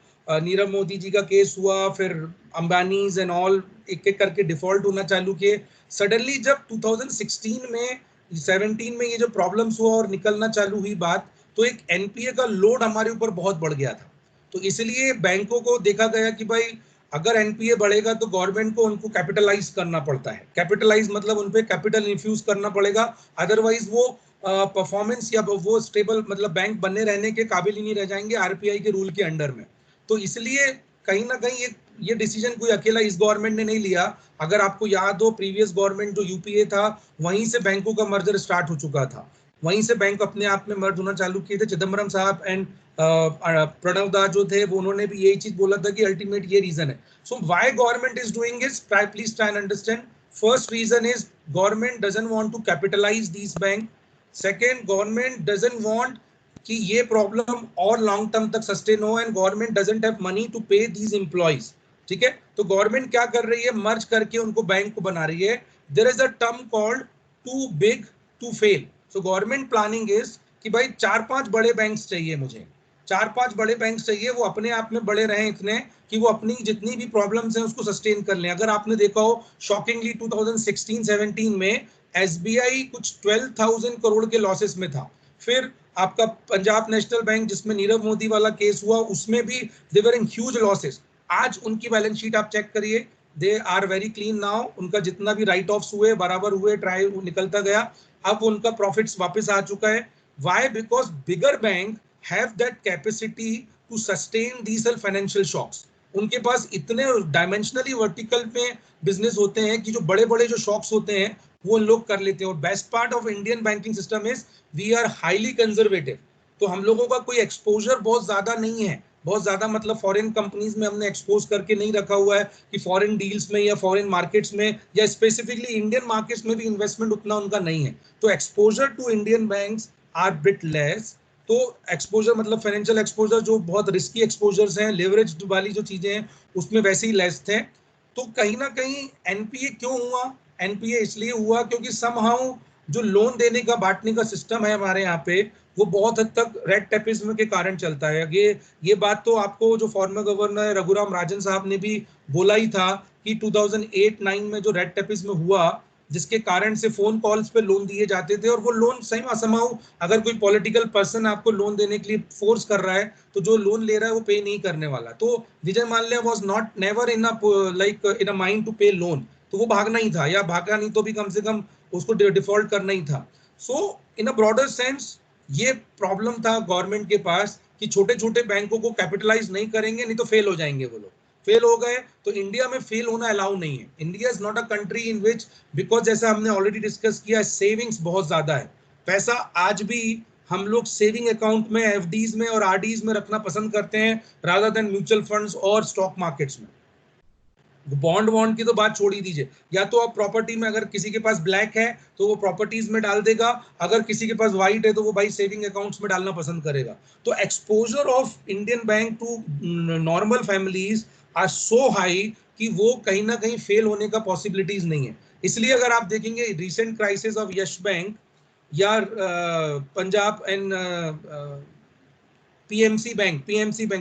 नीरव मोदी जी का case हुआ, फिर Ambanis and all एक एक करके डिफॉल्ट होना चालू किए. सडनली जब 2016 में 17 में ये जो प्रॉब्लम्स हुआ और निकलना चालू हुई बात, तो एक एनपीए का लोड हमारे ऊपर बहुत बढ़ गया था. तो इसलिए बैंकों को देखा गया कि भाई अगर एनपीए बढ़ेगा तो गवर्नमेंट को उनको कैपिटलाइज करना पड़ता है. कैपिटलाइज मतलब उन पे कैपिटल इन्फ्यूज करना पड़ेगा, अदरवाइज वो परफॉर्मेंस या वो स्टेबल मतलब बैंक बने रहने के काबिल ही नहीं रह जाएंगे आरपीआई के रूल के अंडर में. तो इसलिए कहीं ना कहीं ये डिसीजन कोई अकेला इस गवर्नमेंट ने नहीं लिया. अगर आपको याद हो, प्रीवियस गवर्नमेंट जो यूपीए था, वहीं से बैंकों का मर्जर स्टार्ट हो चुका था, वहीं से बैंक अपने आप में मर्ज होना चालू किए थे. चिदम्बरम साहब एंड प्रणव दा जो थे वो उन्होंने भी यही चीज बोला था कि अल्टीमेट ये रीजन है. So why government is doing is, please try and understand. First reason is government doesn't want to capitalize these bank. Second, government doesn't want कि ये प्रॉब्लम और लॉन्ग टर्म तक सस्टेन हो, and government doesn't have money to pay these employees. ठीक है, तो government क्या कर रही है, मर्ज करके उनको बैंक को बना रही है. There is a term called too big to fail. So government planning is कि भाई 4-5 बड़े बैंक्स चाहिए मुझे, 4-5 बड़े बैंक्स चाहिए, वो अपने आप में बड़े रहें इतने कि वो अपनी जितनी भी प्रॉब्लम्स हैं उसको सस्टेन कर लें. अगर आपने देखा हो, शॉकिंगली 2016-17 में एसबीआई कुछ 12,000 करोड़ के लॉसेस में था. फिर आपका पंजाब नेशनल बैंक जिसमें नीरव मोदी वाला केस हुआ, उसमें भी दे वर इन ह्यूज लॉसेस. आज उनकी बैलेंस शीट आप चेक करिए, they are very clean now. उनका जितना भी राइट ऑफ्स हुए बराबर हुए, ट्राई निकलता गया, अब उनका प्रॉफिट्स वापस आ चुका है. Why? Because bigger bank have that capacity to sustain these financial shocks. उनके पास इतने डायमेंशनली वर्टिकल में बिजनेस होते हैं कि जो बड़े बड़े जो शॉक्स होते हैं वो लोग कर लेते हैं. और best part of Indian banking system is we are highly conservative. तो हम लोगों का कोई एक्सपोजर बहुत ज्यादा नहीं है. बहुत ज्यादा मतलब फॉरेन कंपनीज में हमने एक्सपोज करके नहीं रखा हुआ है कि फॉरेन डील्स में या फॉरेन मार्केट्स में या स्पेसिफिकली इंडियन मार्केट्स में भी इन्वेस्टमेंट उतना उनका नहीं है. तो exposure to Indian banks are bit less. तो एक्सपोजर मतलब फाइनेंशियल एक्सपोजर जो बहुत रिस्की एक्सपोजर्स हैं, लेवरेज वाली जो चीजें हैं, उसमें वैसे ही लेस थे. तो कहीं ना कहीं एनपीए क्यों हुआ? एनपीए इसलिए हुआ क्योंकि समहाउ जो लोन देने का बांटने का सिस्टम है हमारे यहाँ पे, वो बहुत हद तक रेड टेपिज्म के कारण चलता है. ये बात तो आपको जो फॉर्मर गवर्नर रघुराम राजन साहब ने भी बोला ही था कि 2008-9 में जो रेड टेपिज्म हुआ, जिसके कारण से फोन कॉल्स पे लोन दिए जाते थे, और वो लोन सही असमाऊ, अगर कोई पॉलिटिकल पर्सन आपको लोन देने के लिए फोर्स कर रहा है तो जो लोन ले रहा है वो पे नहीं करने वाला. तो Vijay Mallya was not never in a mind to pay loan. तो वो भागना ही था, या भागा नहीं तो भी कम से कम उसको डिफॉल्ट करना ही था. सो इन अ ब्रॉडर सेंस ये प्रॉब्लम था गवर्नमेंट के पास कि छोटे छोटे बैंकों को कैपिटलाइज नहीं करेंगे, नहीं तो फेल हो जाएंगे वो लोग. फेल हो गए तो इंडिया में फेल होना अलाउ नहीं है. India is not a country in which, because जैसा हमने ऑलरेडी डिस्कस किया, सेविंग्स बहुत ज्यादा है. पैसा आज भी हम लोग सेविंग अकाउंट में, एफडीज में और आरडीज में रखना पसंद करते हैं रादर देन म्यूचुअल फंड्स और स्टॉक मार्केट्स में. बॉन्ड की तो बात छोड़ ही दीजिए. या तो आप प्रॉपर्टी में, अगर किसी के पास ब्लैक है तो वो प्रॉपर्टीज में डाल देगा, अगर किसी के पास व्हाइट है तो वो भाई सेविंग अकाउंट्स में डालना पसंद करेगा. तो exposure of Indian bank to normal families are so high कि वो कहीं ना कहीं फेल होने का पॉसिबिलिटीज नहीं है. इसलिए अगर आप देखेंगे recent crisis of Yes bank या Punjab and PMC bank,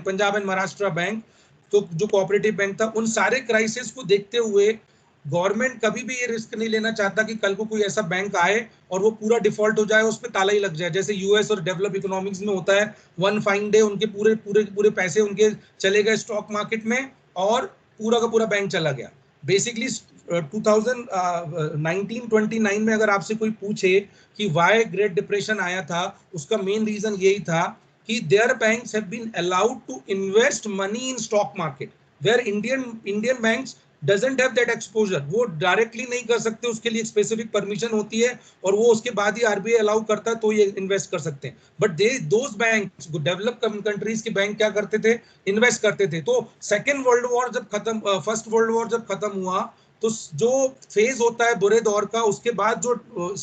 Punjab and Maharashtra bank, तो जो कोऑपरेटिव बैंक था, उन सारे क्राइसिस को देखते हुए गवर्नमेंट कभी भी ये रिस्क नहीं लेना चाहता कि कल को कोई ऐसा बैंक आए और वो पूरा डिफॉल्ट हो जाए, उस पर ताला ही लग जाए. जैसे यूएस और डेवलप इकोनॉमिक्स में होता है, वन फाइन डे उनके पूरे पैसे उनके चले गए स्टॉक मार्केट में और पूरा का पूरा बैंक चला गया. बेसिकली 2019-29 में अगर आपसे कोई पूछे कि व्हाई ग्रेट डिप्रेशन आया था, उसका मेन रीजन यही था कि their banks have been allowed to invest money in stock market, where Indian banks doesn't have that exposure. वो डायरेक्टली नहीं कर सकते, उसके लिए स्पेसिफिक परमिशन होती है और वो उसके बाद ही आरबीआई अलाउ करता है तो ये इन्वेस्ट कर सकते हैं. But those banks, develop countries के बैंक क्या करते थे? इन्वेस्ट करते थे. तो सेकेंड वर्ल्ड वॉर जब खत्म, फर्स्ट वर्ल्ड वॉर जब खत्म हुआ तो जो फेज होता है बुरे दौर का, उसके बाद जो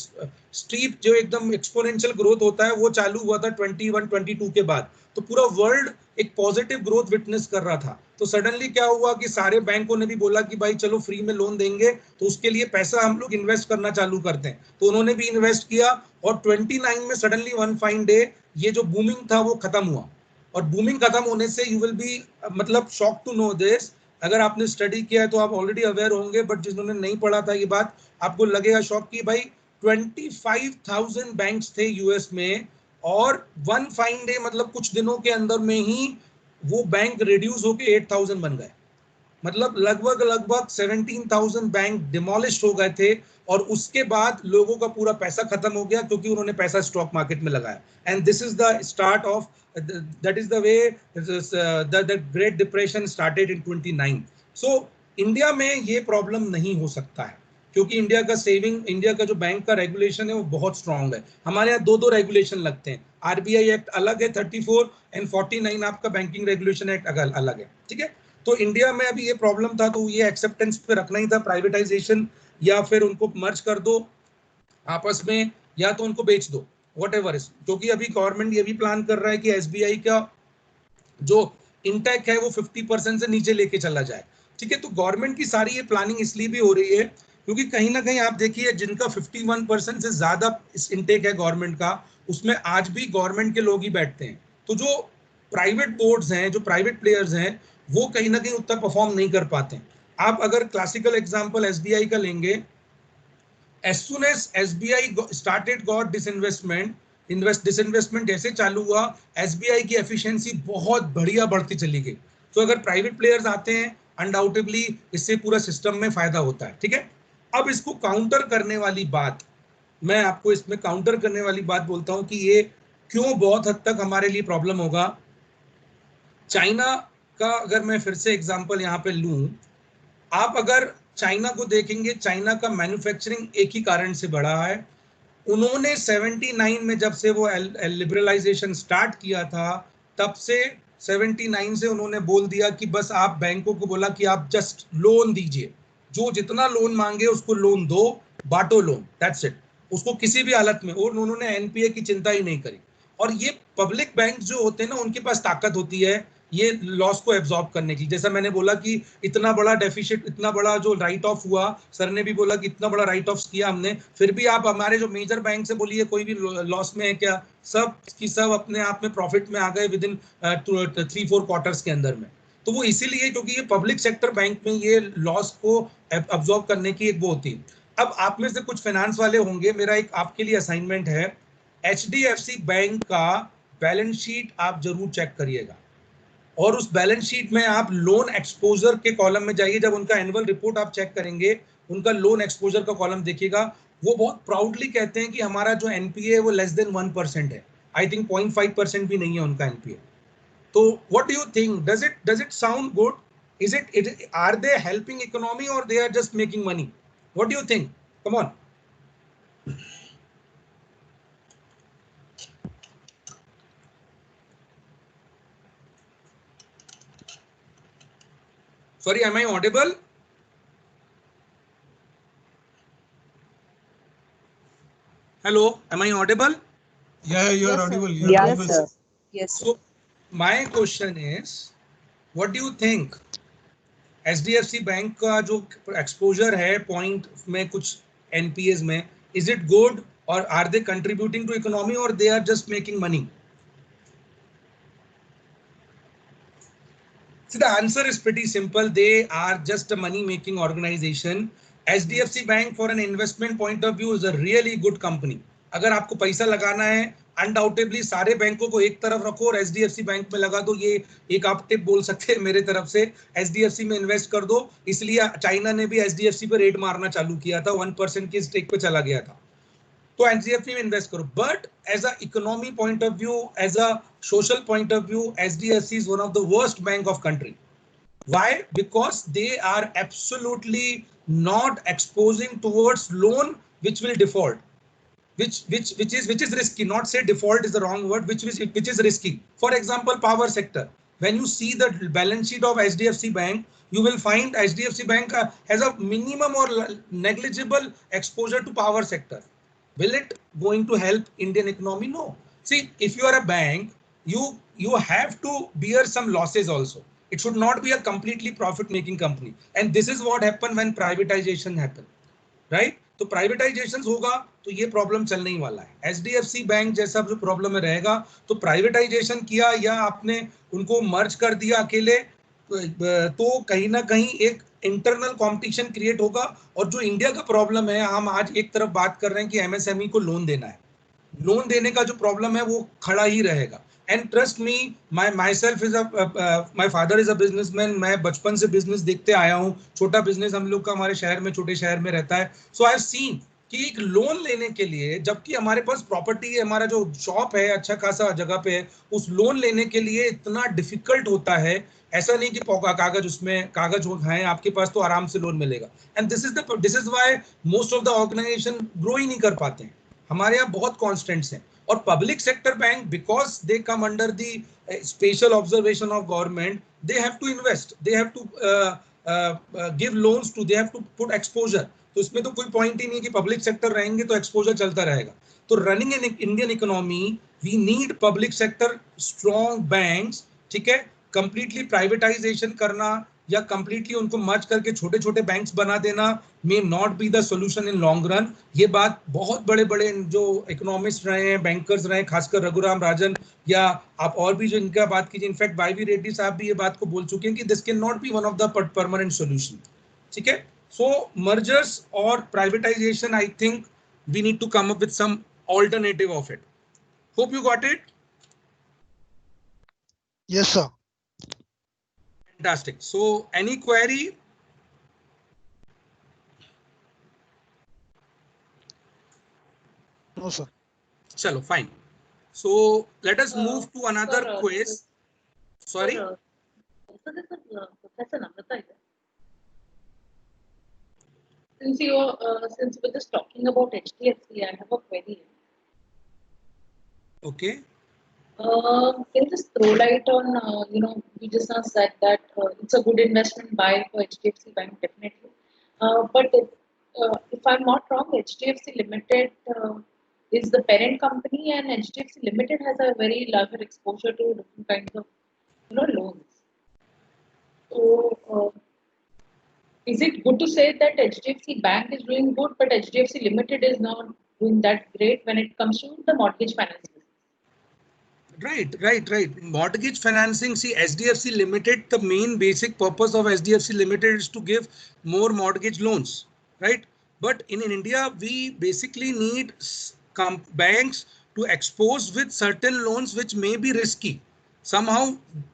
स्टीप जो एकदम एक्सपोनेंशियल ग्रोथ होता है वो चालू हुआ था 21-22 के बाद। तो पूरा वर्ल्ड एक पॉजिटिव ग्रोथ विटनेस कर रहा था। तो सडनली क्या हुआ कि सारे बैंकों ने भी बोला कि भाई चलो फ्री में लोन देंगे, तो उसके लिए पैसा हम लोग इन्वेस्ट करना चालू करते हैं। तो उन्होंने भी इन्वेस्ट किया और 29 में सडनली वन फाइन डे ये जो बूमिंग था वो खत्म हुआ। और बूमिंग खत्म होने से यू विल बी मतलब शॉक टू नो दिस, अगर आपने स्टडी किया है तो आप ऑलरेडी अवेयर होंगे, बट जिन्होंने नहीं पढ़ा था ये बात आपको लगेगा शॉक कि भाई 25,000 बैंक्स थे यूएस में, और वन फाइन डे मतलब कुछ दिनों के अंदर में ही वो बैंक रिड्यूस होके 8,000 बन गए। मतलब लगभग 17,000 बैंक डिमोलिश हो गए थे, और उसके बाद लोगों का पूरा पैसा खत्म हो गया क्योंकि उन्होंने पैसा स्टॉक मार्केट में लगाया। And this is the start of that is the way the Great Depression started in 29. So India में ये प्रॉब्लम नहीं हो सकता है क्योंकि इंडिया का जो बैंक का रेगुलेशन है वो बहुत स्ट्रांग है। हमारे यहाँ दो रेगुलेशन लगते हैं, आरबीआई एक्ट अलग है 34 एंड 49 आपका बैंकिंग रेगुलेशन एक्ट अलग है, ठीक है। तो इंडिया में अभी ये प्रॉब्लम था, तो ये एक्सेप्टेंस पे रखना ही था, प्राइवेटाइजेशन या फिर उनको मर्ज कर दो आपस में या तो उनको बेच दो, व्हाटएवर इज। क्योंकि अभी गवर्नमेंट ये भी प्लान कर रहा है कि एसबीआई का जो इंटेक है वो 50% से नीचे लेके चला जाए, ठीक है। तो गवर्नमेंट की सारी ये प्लानिंग इसलिए भी हो रही है क्योंकि कहीं ना कहीं आप देखिए जिनका 51% से ज्यादा इंटेक है गवर्नमेंट का, उसमें आज भी गवर्नमेंट के लोग ही बैठते हैं। तो जो प्राइवेट बोर्ड्स हैं, जो प्राइवेट प्लेयर्स हैं, वो कहीं ना कहीं उतना परफॉर्म नहीं कर पाते। आप अगर क्लासिकल एग्जांपल एसबीआई का लेंगे, as soon as SBI started got disinvestment जैसे चालू हुआ, SBI की एफिशिएंसी बहुत बढ़िया बढ़ती चली गई। तो अगर प्राइवेट प्लेयर्स आते हैं अनडाउटेबली इससे पूरा सिस्टम में फायदा होता है, ठीक है। अब इसको काउंटर करने वाली बात, मैं आपको इसमें काउंटर करने वाली बात बोलता हूं कि ये क्यों बहुत हद तक हमारे लिए प्रॉब्लम होगा। चाइना का अगर मैं फिर से एग्जांपल यहाँ पे लूं, आप अगर चाइना को देखेंगे, चाइना का मैन्युफैक्चरिंग एक ही कारण से बढ़ा है। उन्होंने 79 में जब से वो लिबरलाइजेशन स्टार्ट किया था, तब से 79 से उन्होंने बोल दिया कि बस आप बैंकों को बोला कि आप जस्ट लोन दीजिए, जो जितना लोन मांगे उसको लोन दो, बांटो लोन, दैट्स इट। उसको किसी भी हालत में, और उन्होंने एनपीए की चिंता ही नहीं करी। और ये पब्लिक बैंक जो होते हैं ना, उनके पास ताकत होती है ये लॉस को एब्जॉर्ब करने की। जैसा मैंने बोला कि इतना बड़ा डेफिसिट, इतना बड़ा जो राइट ऑफ हुआ, सर ने भी बोला कि इतना बड़ा राइट ऑफ किया हमने, फिर भी आप हमारे जो मेजर बैंक से बोलिए कोई भी लॉस में है क्या? सब की सब अपने आप में प्रॉफिट में आ गए विद इन 3-4 क्वार्टर्स के अंदर में। तो वो इसीलिए क्योंकि ये पब्लिक सेक्टर बैंक में ये लॉस को एब्जॉर्ब करने की एक वो होती है। अब आप में से कुछ फाइनेंस वाले होंगे, मेरा एक आपके लिए असाइनमेंट है, एचडीएफसी बैंक का बैलेंस शीट आप जरूर चेक करिएगा, और उस बैलेंस शीट में आप लोन एक्सपोजर के कॉलम में जाइए। जब उनका एनुअल रिपोर्ट आप चेक करेंगे, उनका लोन एक्सपोजर का कॉलम देखिएगा, वो बहुत प्राउडली कहते हैं कि हमारा जो एनपीए है वो लेस देन 1% है। आई थिंक 0.5% भी नहीं है उनका एनपीए। तो what do you think, does it sound good? Is it are they helping economy और they are just making money? What do you think? Come on. Sorry, am I audible? Hello, am I audible? Yeah, you are Yes, sir. audible. You are Yes, audible. sir. Yes. So my question is, what do you think? HDFC bank का जो exposure है point में कुछ NPS में, is it good or are they contributing to economy or they are just making money? See, the answer is pretty simple. They are just a money-making organization. HDFC Bank, for an investment point of view, is a really good company. अगर आपको पैसा लगाना है, undoubtedly सारे बैंकों को एक तरफ रखो और HDFC बैंक में लगा दो। ये एक आप टिप बोल सकते हैं मेरे तरफ से, HDFC में इन्वेस्ट कर दो। इसलिए चाइना ने भी HDFC पे रेट मारना चालू किया था, 1% की स्टेक पे चला गया था। तो HDFC में इन्वेस्ट करो। But as a economy point of view, as a social point of view, HDFC is one of the worst bank of country. Why? Because they are absolutely not exposing towards loan which will default, which is risky. Not say default is the wrong word, which is risky. For example, power sector. When you see the balance sheet of HDFC Bank, you will find HDFC Bank has a minimum or negligible exposure to power sector. Will it going to help Indian economy? No. See, if you are a bank, you have to bear some losses also. It should not be a completely profit-making company. And this is what happened when privatization happened, right? तो privatisation होगा तो ये problem चलने ही वाला है. HDFC bank जैसा जो problem में रहेगा, तो प्राइवेटाइजेशन किया या आपने उनको मर्ज कर दिया अकेले, तो कहीं ना कहीं एक इंटरनल कंपटीशन क्रिएट होगा. और जो इंडिया का प्रॉब्लम है, हम आज एक तरफ बात कर रहे हैं कि एमएसएमई को लोन देना है, लोन देने का जो प्रॉब्लम है वो खड़ा ही रहेगा. And trust me, myself is my father is a businessman. मैं बचपन से बिजनेस देखते आया हूँ. छोटा बिजनेस हम लोग का हमारे शहर में, छोटे शहर में रहता है. सो आई हैव सीन कि एक लोन लेने के लिए, जबकि हमारे पास प्रॉपर्टी है, हमारा जो शॉप है अच्छा खासा जगह पे है, उस लोन लेने के लिए इतना डिफिकल्ट होता है. ऐसा नहीं कि कागज, उसमें कागज हैं आपके पास तो आराम से लोन मिलेगा. And this is why most of the organisation grow ही नहीं कर पाते हैं. हमारे यहाँ बहुत कॉन्स्टेंट्स हैं. और public sector bank, because they come under the special observation of government, they have to invest, they have to give loans to, they have to put exposure. तो इसमें तो कोई पॉइंट ही नहीं कि पब्लिक सेक्टर रहेंगे तो एक्सपोजर चलता रहेगा. तो running in Indian economy we need public sector strong banks. ठीक है, कंप्लीटली प्राइवेटाइजेशन करना या कंप्लीटली उनको मर्ज करके छोटे छोटे बैंक्स बना देना may not be the solution in long run. ये बात बहुत बड़े बड़े जो इकोनॉमिस्ट रहे हैं, बैंकर्स रहे हैं, खासकर रघुराम राजन, या आप और भी जो इनका बात कीजिए, इनफैक्ट वाई रेड्डी साहब भी ये बात को बोल चुके हैं कि this can not be one of the permanent solution. ठीक है, सो मर्जर्स और privatization, I think we need to come up with some alternative of it. Hope you got it. Yes, sir. Fantastic. So any query? No, sir. Chalo, fine. So let us move to another quiz. Sorry. Professor Namrata, since we're just talking about HDFC, I have a query. Okay. Can you just throw light on, you just now said that it's a good investment buy for HDFC Bank, definitely. But if I'm not wrong, HDFC Limited is the parent company, and HDFC Limited has a very larger exposure to different kinds of, loans. So, is it good to say that HDFC Bank is doing good, but HDFC Limited is not doing that great when it comes to the mortgage finance? Right. Mortgage financing, see, HDFC Limited, the main basic purpose of HDFC Limited is to give more mortgage loans, right? But in India, we basically need banks to expose with certain loans which may be risky. Somehow,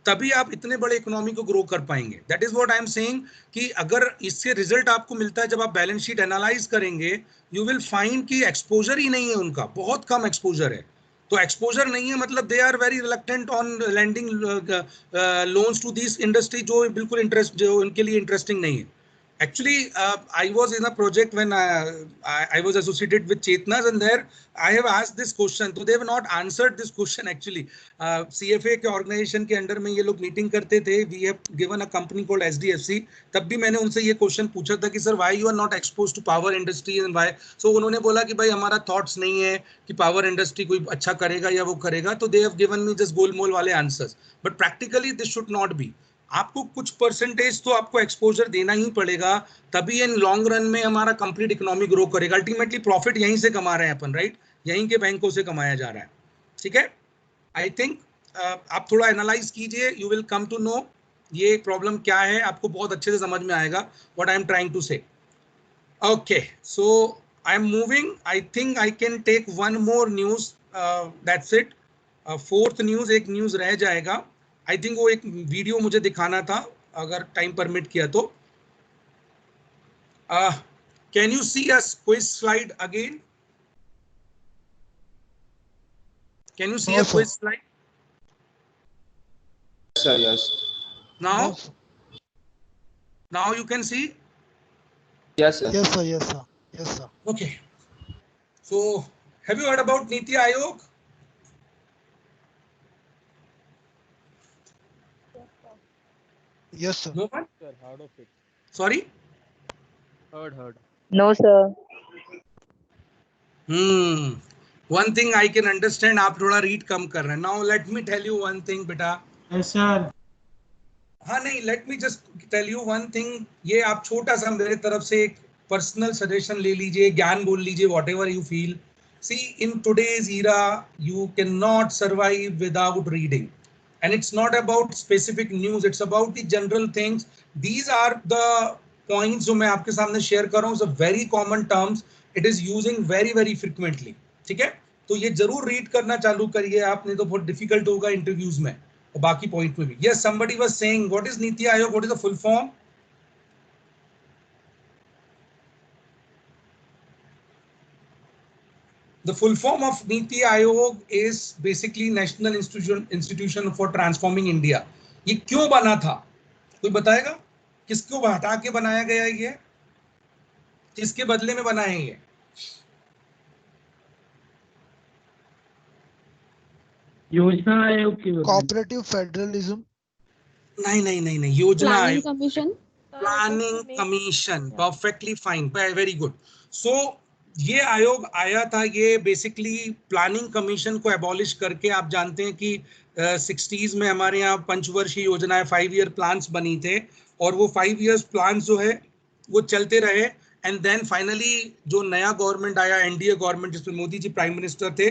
तभी आप इतने बड़े economy को grow कर पाएंगे. That is what I am saying कि अगर इससे रिजल्ट आपको मिलता है जब आप बैलेंस शीट एनालाइज करेंगे, you will find कि एक्सपोजर ही नहीं है उनका, बहुत कम एक्सपोजर है. तो एक्सपोजर नहीं है मतलब they are very reluctant on lending loans to this industry, जो बिल्कुल इंटरेस्ट, जो उनके लिए इंटरेस्टिंग नहीं है. Actually, I was in a project when I was associated with Chetnas, and there I have asked this question. So they have not answered this question actually. CFA के organization के under में ये लोग meeting करते थे. We have given a company called SDFC. तब भी मैंने उनसे ये क्वेश्चन पूछा था कि sir why you are not exposed to power industry and why? So उन्होंने बोला कि भाई हमारा thoughts नहीं है कि power industry कोई अच्छा करेगा या वो करेगा. तो they have given me just गोलमोल वाले answers. But practically this should not be. आपको कुछ परसेंटेज तो आपको एक्सपोजर देना ही पड़ेगा, तभी इन लॉन्ग रन में हमारा कंप्लीट इकोनॉमी ग्रो करेगा. अल्टीमेटली प्रॉफिट यहीं से कमा रहे हैं अपन, राइट? यहीं के बैंकों से कमाया जा रहा है. ठीक है, आई थिंक आप थोड़ा एनालाइज कीजिए, you will come to know ये प्रॉब्लम क्या है, आपको बहुत अच्छे से समझ में आएगा what I am trying to say. Okay, so I am moving. I think I can take one more news, that's it. Fourth news, एक न्यूज रह जाएगा. आई थिंक वो एक वीडियो मुझे दिखाना था, अगर टाइम परमिट किया तो. Can you see us quiz slide again? Can you see a quiz slide? Sir, yes. Now you can see? Yes, sir. Yes, sir. Okay. So have you heard about Niti Aayog? Yes, sir. No one? Sir, heard of it. Sorry? Heard. No, sir. One thing I can understand, आप थोड़ा read कम कर रहे हैं. Now let me tell you one thing, बेटा. Yes, sir. हाँ नहीं, let me just tell you one thing. ये आप छोटा सा मेरे तरफ से एक पर्सनल सजेशन ले लीजिए, ज्ञान बोल लीजिए, whatever you feel. See, in today's era, you cannot survive without reading. And it's not about specific news, it's about the general things. These are the points जो मैं आपके सामने शेयर कर रहा हूँ. It's a very common terms. It is using very frequently. ठीक है, तो ये जरूर रीड करना चालू करिए आप, नहीं तो बहुत डिफिकल्ट होगा इंटरव्यूज में और बाकी पॉइंट में भी. Yes, somebody was saying, what is Niti Aayog? What is the full form? The full form of Niti Aayog is basically National Institution for Transforming India. ये क्यों बना था, कोई बताएगा? किसको हटा के बनाया गया ये, किसके बदले में बना है ये? योजना आयोग की कोऑपरेटिव फेडरलिज्म. नहीं, योजना आयोग. Commission. Planning commission. Perfectly fine, very good. So ये आयोग आया था, ये बेसिकली प्लानिंग कमीशन को एबॉलिश करके, आप जानते हैं कि 60s में हमारे यहाँ पंचवर्षीय योजनाएं 5 ईयर प्लान्स बनी थे, और वो 5 ईयर्स प्लान्स जो है वो चलते रहे. एंड देन फाइनली जो नया गवर्नमेंट आया, एनडीए गवर्नमेंट, जिसमें मोदी जी प्राइम मिनिस्टर थे,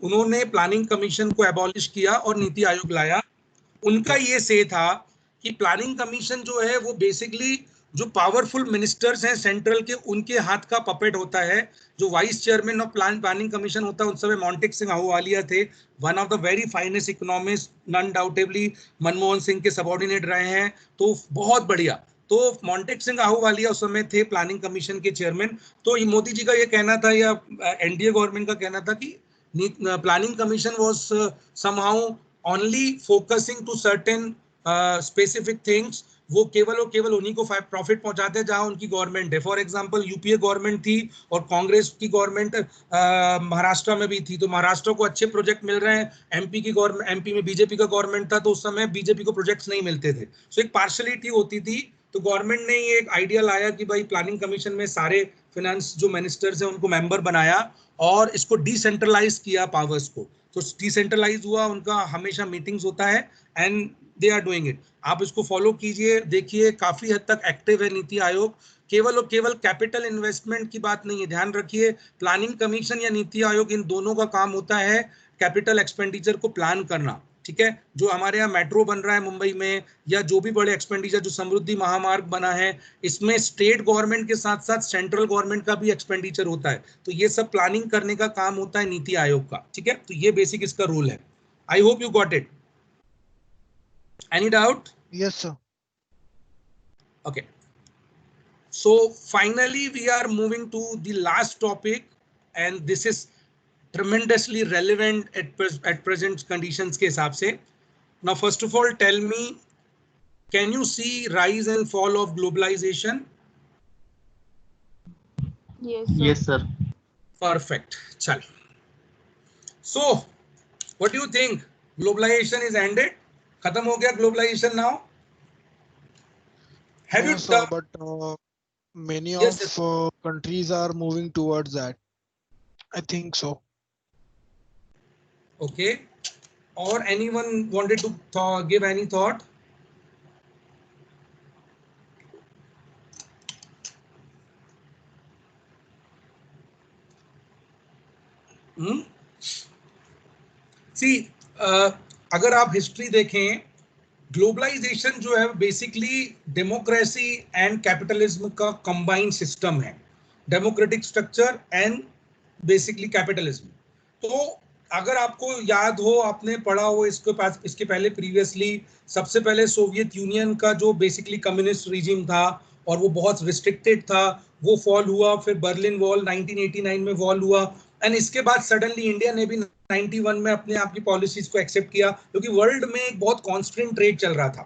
उन्होंने प्लानिंग कमीशन को एबॉलिश किया और नीति आयोग लाया. उनका ये से था कि प्लानिंग कमीशन जो है वो बेसिकली जो पावरफुल मिनिस्टर्स हैं सेंट्रल के, उनके हाथ का पपेट होता है. जो vice chairman of planning commission होता है उस समय मोंटेक सिंह आहूवालिया थे, one of the very finest economist, non doubtably Manmohan Singh के सबऑर्डिनेट रहे हैं, तो बहुत बढ़िया. तो मोंटेक सिंह आहूवालिया उस समय थे प्लानिंग कमीशन के चेयरमैन. तो ये मोदी जी का ये कहना था, या एनडीए गवर्नमेंट का कहना था कि planning commission was somehow only focusing to certain specific things. वो केवल उन्हीं को प्रॉफिट पहुंचाते हैं जहां उनकी गवर्नमेंट है. फॉर एग्जांपल यूपीए गवर्नमेंट थी और कांग्रेस की गवर्नमेंट महाराष्ट्र में भी थी, तो महाराष्ट्र को अच्छे प्रोजेक्ट मिल रहे हैं. एमपी में बीजेपी का गवर्नमेंट था, तो उस समय बीजेपी को प्रोजेक्ट्स नहीं मिलते थे. सो एक पार्शलिटी होती थी. तो गवर्नमेंट ने ये एक आइडिया लाया कि भाई प्लानिंग कमीशन में सारे फिनेंस जो मिनिस्टर्स हैं उनको मेंबर बनाया और इसको डिसेंट्रलाइज किया पावर्स को. तो डिसेंट्रलाइज हुआ, उनका हमेशा मीटिंग्स होता है and they are doing it. आप इसको फॉलो कीजिए, देखिए काफी हद तक एक्टिव है नीति आयोग. केवल और केवल कैपिटल इन्वेस्टमेंट की बात नहीं है, ध्यान रखिए. प्लानिंग कमीशन या नीति आयोग, इन दोनों का काम होता है कैपिटल एक्सपेंडिचर को प्लान करना. ठीक है, जो हमारे यहाँ मेट्रो बन रहा है मुंबई में, या जो भी बड़े एक्सपेंडिचर, जो समृद्धि महामार्ग बना है, इसमें स्टेट गवर्नमेंट के साथ साथ सेंट्रल गवर्नमेंट का भी एक्सपेंडिचर होता है. तो ये सब प्लानिंग करने का काम होता है नीति आयोग का. ठीक है, तो ये बेसिक इसका रोल है. I hope you got it. Any doubt? Yes, sir. Okay. So finally, we are moving to the last topic, and this is tremendously relevant at present conditions के हिसाब से. Now, first of all, tell me, can you see rise and fall of globalization? Yes, sir. Yes, sir. Perfect. चल. So, what do you think? Globalization is ended? खत्म हो गया globalization now? Have you sir, but many Yes, of countries are moving towards that. I think so. Okay. Or anyone wanted to give any thought? See, अगर आप history देखें, globalisation जो है basically democracy and capitalism का combined system है. Democratic structure and basically capitalism. तो अगर आपको याद हो, आपने पढ़ा हो इसके पहले प्रीवियसली, सबसे पहले सोवियत यूनियन का जो बेसिकली कम्युनिस्ट रिजिम था और वो बहुत रिस्ट्रिक्टेड था, वो फॉल हुआ. फिर बर्लिन वॉल 1989 में फॉल हुआ. एंड इसके बाद सडनली इंडिया ने भी 91 में अपने आप की पॉलिसीज को एक्सेप्ट किया, क्योंकि वर्ल्ड में एक बहुत कॉन्स्टेंट ट्रेड चल रहा था.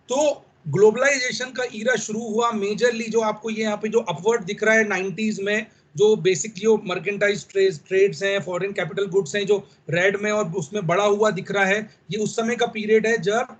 तो ग्लोबलाइजेशन का ईरा शुरू हुआ मेजरली, जो आपको ये यहाँ पे जो अपवर्ड दिख रहा है 90s में, जो बेसिकली जो मर्केंटाइज ट्रेड्स हैं, फॉरेन कैपिटल गुड्स हैं, जो रेड में और उसमें बड़ा हुआ दिख रहा है, ये उस समय का पीरियड है जब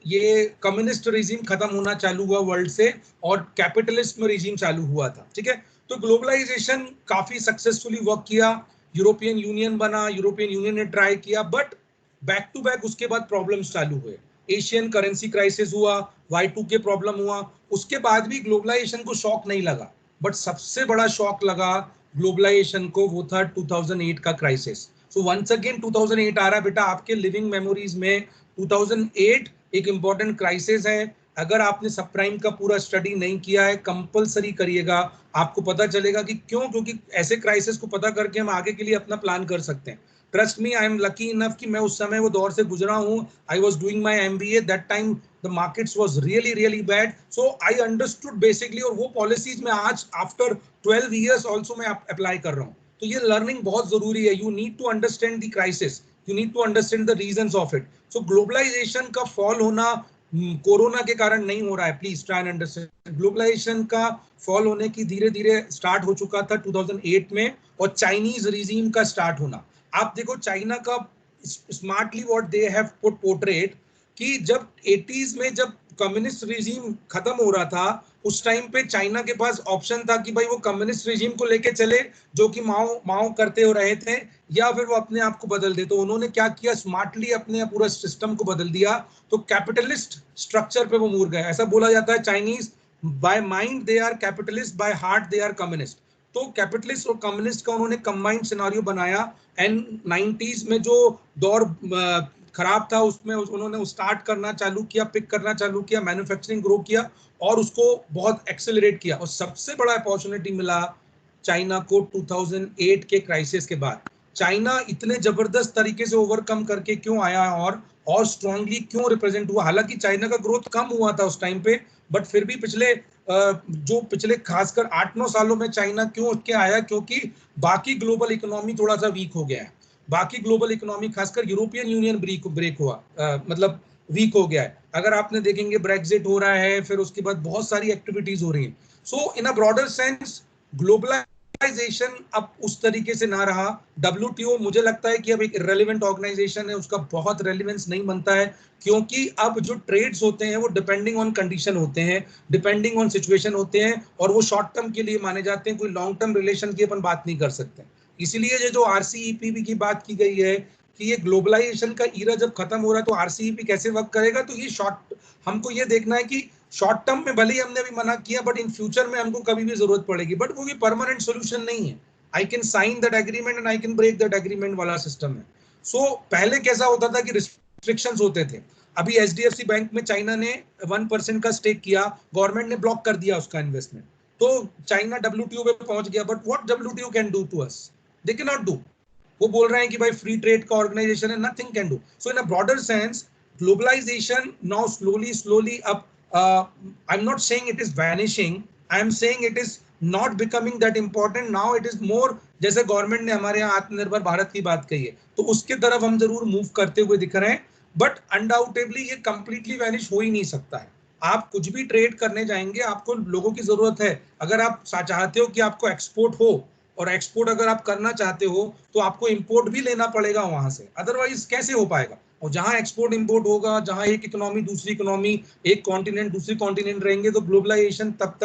ये कम्युनिस्ट रिजीम खत्म होना चालू हुआ वर्ल्ड से और कैपिटलिस्ट में रिजीम चालू हुआ था, ठीक है। तो ग्लोबलाइजेशन काफी सक्सेसफुली वर्क किया, यूरोपियन यूनियन बना, यूरोपियन यूनियन ने ट्राई किया, बट बैक टू बैक उसके बाद प्रॉब्लम्स चालू हुए। एशियन करेंसी क्राइसिस हुआ, Y2K प्रॉब्लम हुआ, उसके बाद भी ग्लोबलाइजेशन को शॉक नहीं लगा, बट सबसे बड़ा शॉक लगा ग्लोबलाइजेशन को, वो था 2008 का क्राइसिस। सो वंस अगेन 2008 आ रहा है बेटा आपके लिविंग मेमोरीज में। 2008 एक इंपॉर्टेंट क्राइसिस है। अगर आपने सब प्राइम का पूरा स्टडी नहीं किया है, कंपलसरी करिएगा, आपको पता चलेगा कि क्यों, क्योंकि ऐसे क्राइसिस को पता करके हम आगे के लिए अपना प्लान कर सकते हैं। Trust me, I am lucky enough कि मैं उस समय वो दौर से गुजरा हूँ। I was doing my MBA that time, the markets was really bad, so I understood basically, और वो पॉलिसीज में आज आफ्टर 12 years ऑल्सो मैं अप्लाई कर रहा हूँ। तो ये लर्निंग बहुत जरूरी है। You need to understand the crisis, you need to understand the reasons of it. So globalisation का फॉल होना कोरोना के कारण नहीं हो रहा है, please try and understand. Globalization का फॉल होने की धीरे धीरे स्टार्ट हो चुका था 2008 में, और चाइनीज रिजीम का स्टार्ट होना। आप देखो चाइना का smartly what they have put portrait, कि जब 80s में जब कम्युनिस्ट रिजीम खत्म हो रहा था, उस टाइम पे चाइना के पास ऑप्शन था कि भाई वो कम्युनिस्ट रिजीम को लेके चले जो कि माओ करते हो रहे थे, या फिर वो अपने आप को बदल दे। तो उन्होंने क्या किया, स्मार्टली अपने पूरा सिस्टम को बदल दिया, तो कैपिटलिस्ट स्ट्रक्चर पे वो मुड़ गए। ऐसा बोला जाता है Chinese, by mind they are capitalist, by heart they are communist. तो कैपिटलिस्ट और कम्युनिस्ट का उन्होंने कंबाइंड सिनेरियो बनाया, एंड 90s में जो दौर खराब था उसमें उन्होंने स्टार्ट करना चालू किया, पिक करना चालू किया, मैन्युफैक्चरिंग ग्रो किया और उसको बहुत एक्सेलरेट किया। और सबसे बड़ा अपॉर्चुनिटी मिला चाइना को 2008 के क्राइसिस के बाद। चाइना इतने जबरदस्त तरीके से ओवरकम करके क्यों आया और स्ट्रांगली क्यों रिप्रेजेंट हुआ। हालांकि चाइना का ग्रोथ कम हुआ था उस टाइम पे, बट फिर भी पिछले खासकर 8-9 सालों में चाइना क्यों उठ के आया, क्योंकि बाकी ग्लोबल इकोनॉमी थोड़ा सा वीक हो गया है। बाकी ग्लोबल इकोनॉमी खासकर यूरोपियन यूनियन ब्रेक हुआ, मतलब वीक हो गया है। अगर आपने देखेंगे ब्रेक्जिट हो रहा है, फिर उसके बाद बहुत सारी एक्टिविटीज हो रही हैं। सो in a broader sense globalisation अब उस तरीके से ना रहा। WTO मुझे लगता है कि अब एक इररिलेवेंट ऑर्गेनाइजेशन है, उसका बहुत रेलिवेंस नहीं बनता है, क्योंकि अब जो ट्रेड्स होते हैं वो डिपेंडिंग ऑन कंडीशन होते हैं, डिपेंडिंग ऑन सिचुएशन होते हैं, और वो शॉर्ट टर्म के लिए माने जाते हैं, कोई लॉन्ग टर्म रिलेशन की अपन बात नहीं कर सकते। इसीलिए ये जो RCEP की बात की गई है कि ये ग्लोबलाइजेशन का ईरा जब खत्म हो रहा है तो RCEP कैसे वर्क करेगा, तो ये हमको ये देखना है कि शॉर्ट टर्म में भले ही हमने अभी मना किया, बट इन फ्यूचर में हमको कभी भी जरूरत पड़ेगी, बट वो भी परमानेंट सोल्यूशन नहीं है। I can sign that agreement and I can break that agreement वाला सिस्टम है। सो पहले कैसा होता था कि रिस्ट्रिक्शंस होते थे। अभी HDFC बैंक में चाइना ने 1% का स्टेक किया, गवर्नमेंट ने ब्लॉक कर दिया उसका इन्वेस्टमेंट, तो चाइना WTO पे पहुंच गया, but what WTO can do to us, they can not do. वो बोल रहे हैं कि भाई फ्री ट्रेड का ऑर्गेनाइजेशन है, nothing can do. So in a broader sense globalization now slowly up, I'm not saying it is vanishing, I am saying it is not becoming that important now, it is more, जैसे government ने हमारे यहाँ आत्मनिर्भर भारत की बात कही है, तो उसके तरफ हम जरूर मूव करते हुए दिख रहे हैं, बट अनडाउटेबली ये कंप्लीटली वैनिश हो ही नहीं सकता है। आप कुछ भी ट्रेड करने जाएंगे, आपको लोगों की जरूरत है। अगर आप चाहते हो कि आपको एक्सपोर्ट हो, और एक्सपोर्ट अगर आप करना चाहते हो तो आपको इंपोर्ट भी लेना पड़ेगा वहां से, अदरवाइज कैसे हो पाएगा। और जहां एक्सपोर्ट इंपोर्ट होगा, जहां एक इकोनॉमी दूसरी इकोनॉमी, एक कॉन्टिनेंट दूसरी कॉन्टिनेंट रहेंगे, तो ग्लोबलाइजेशन तब तक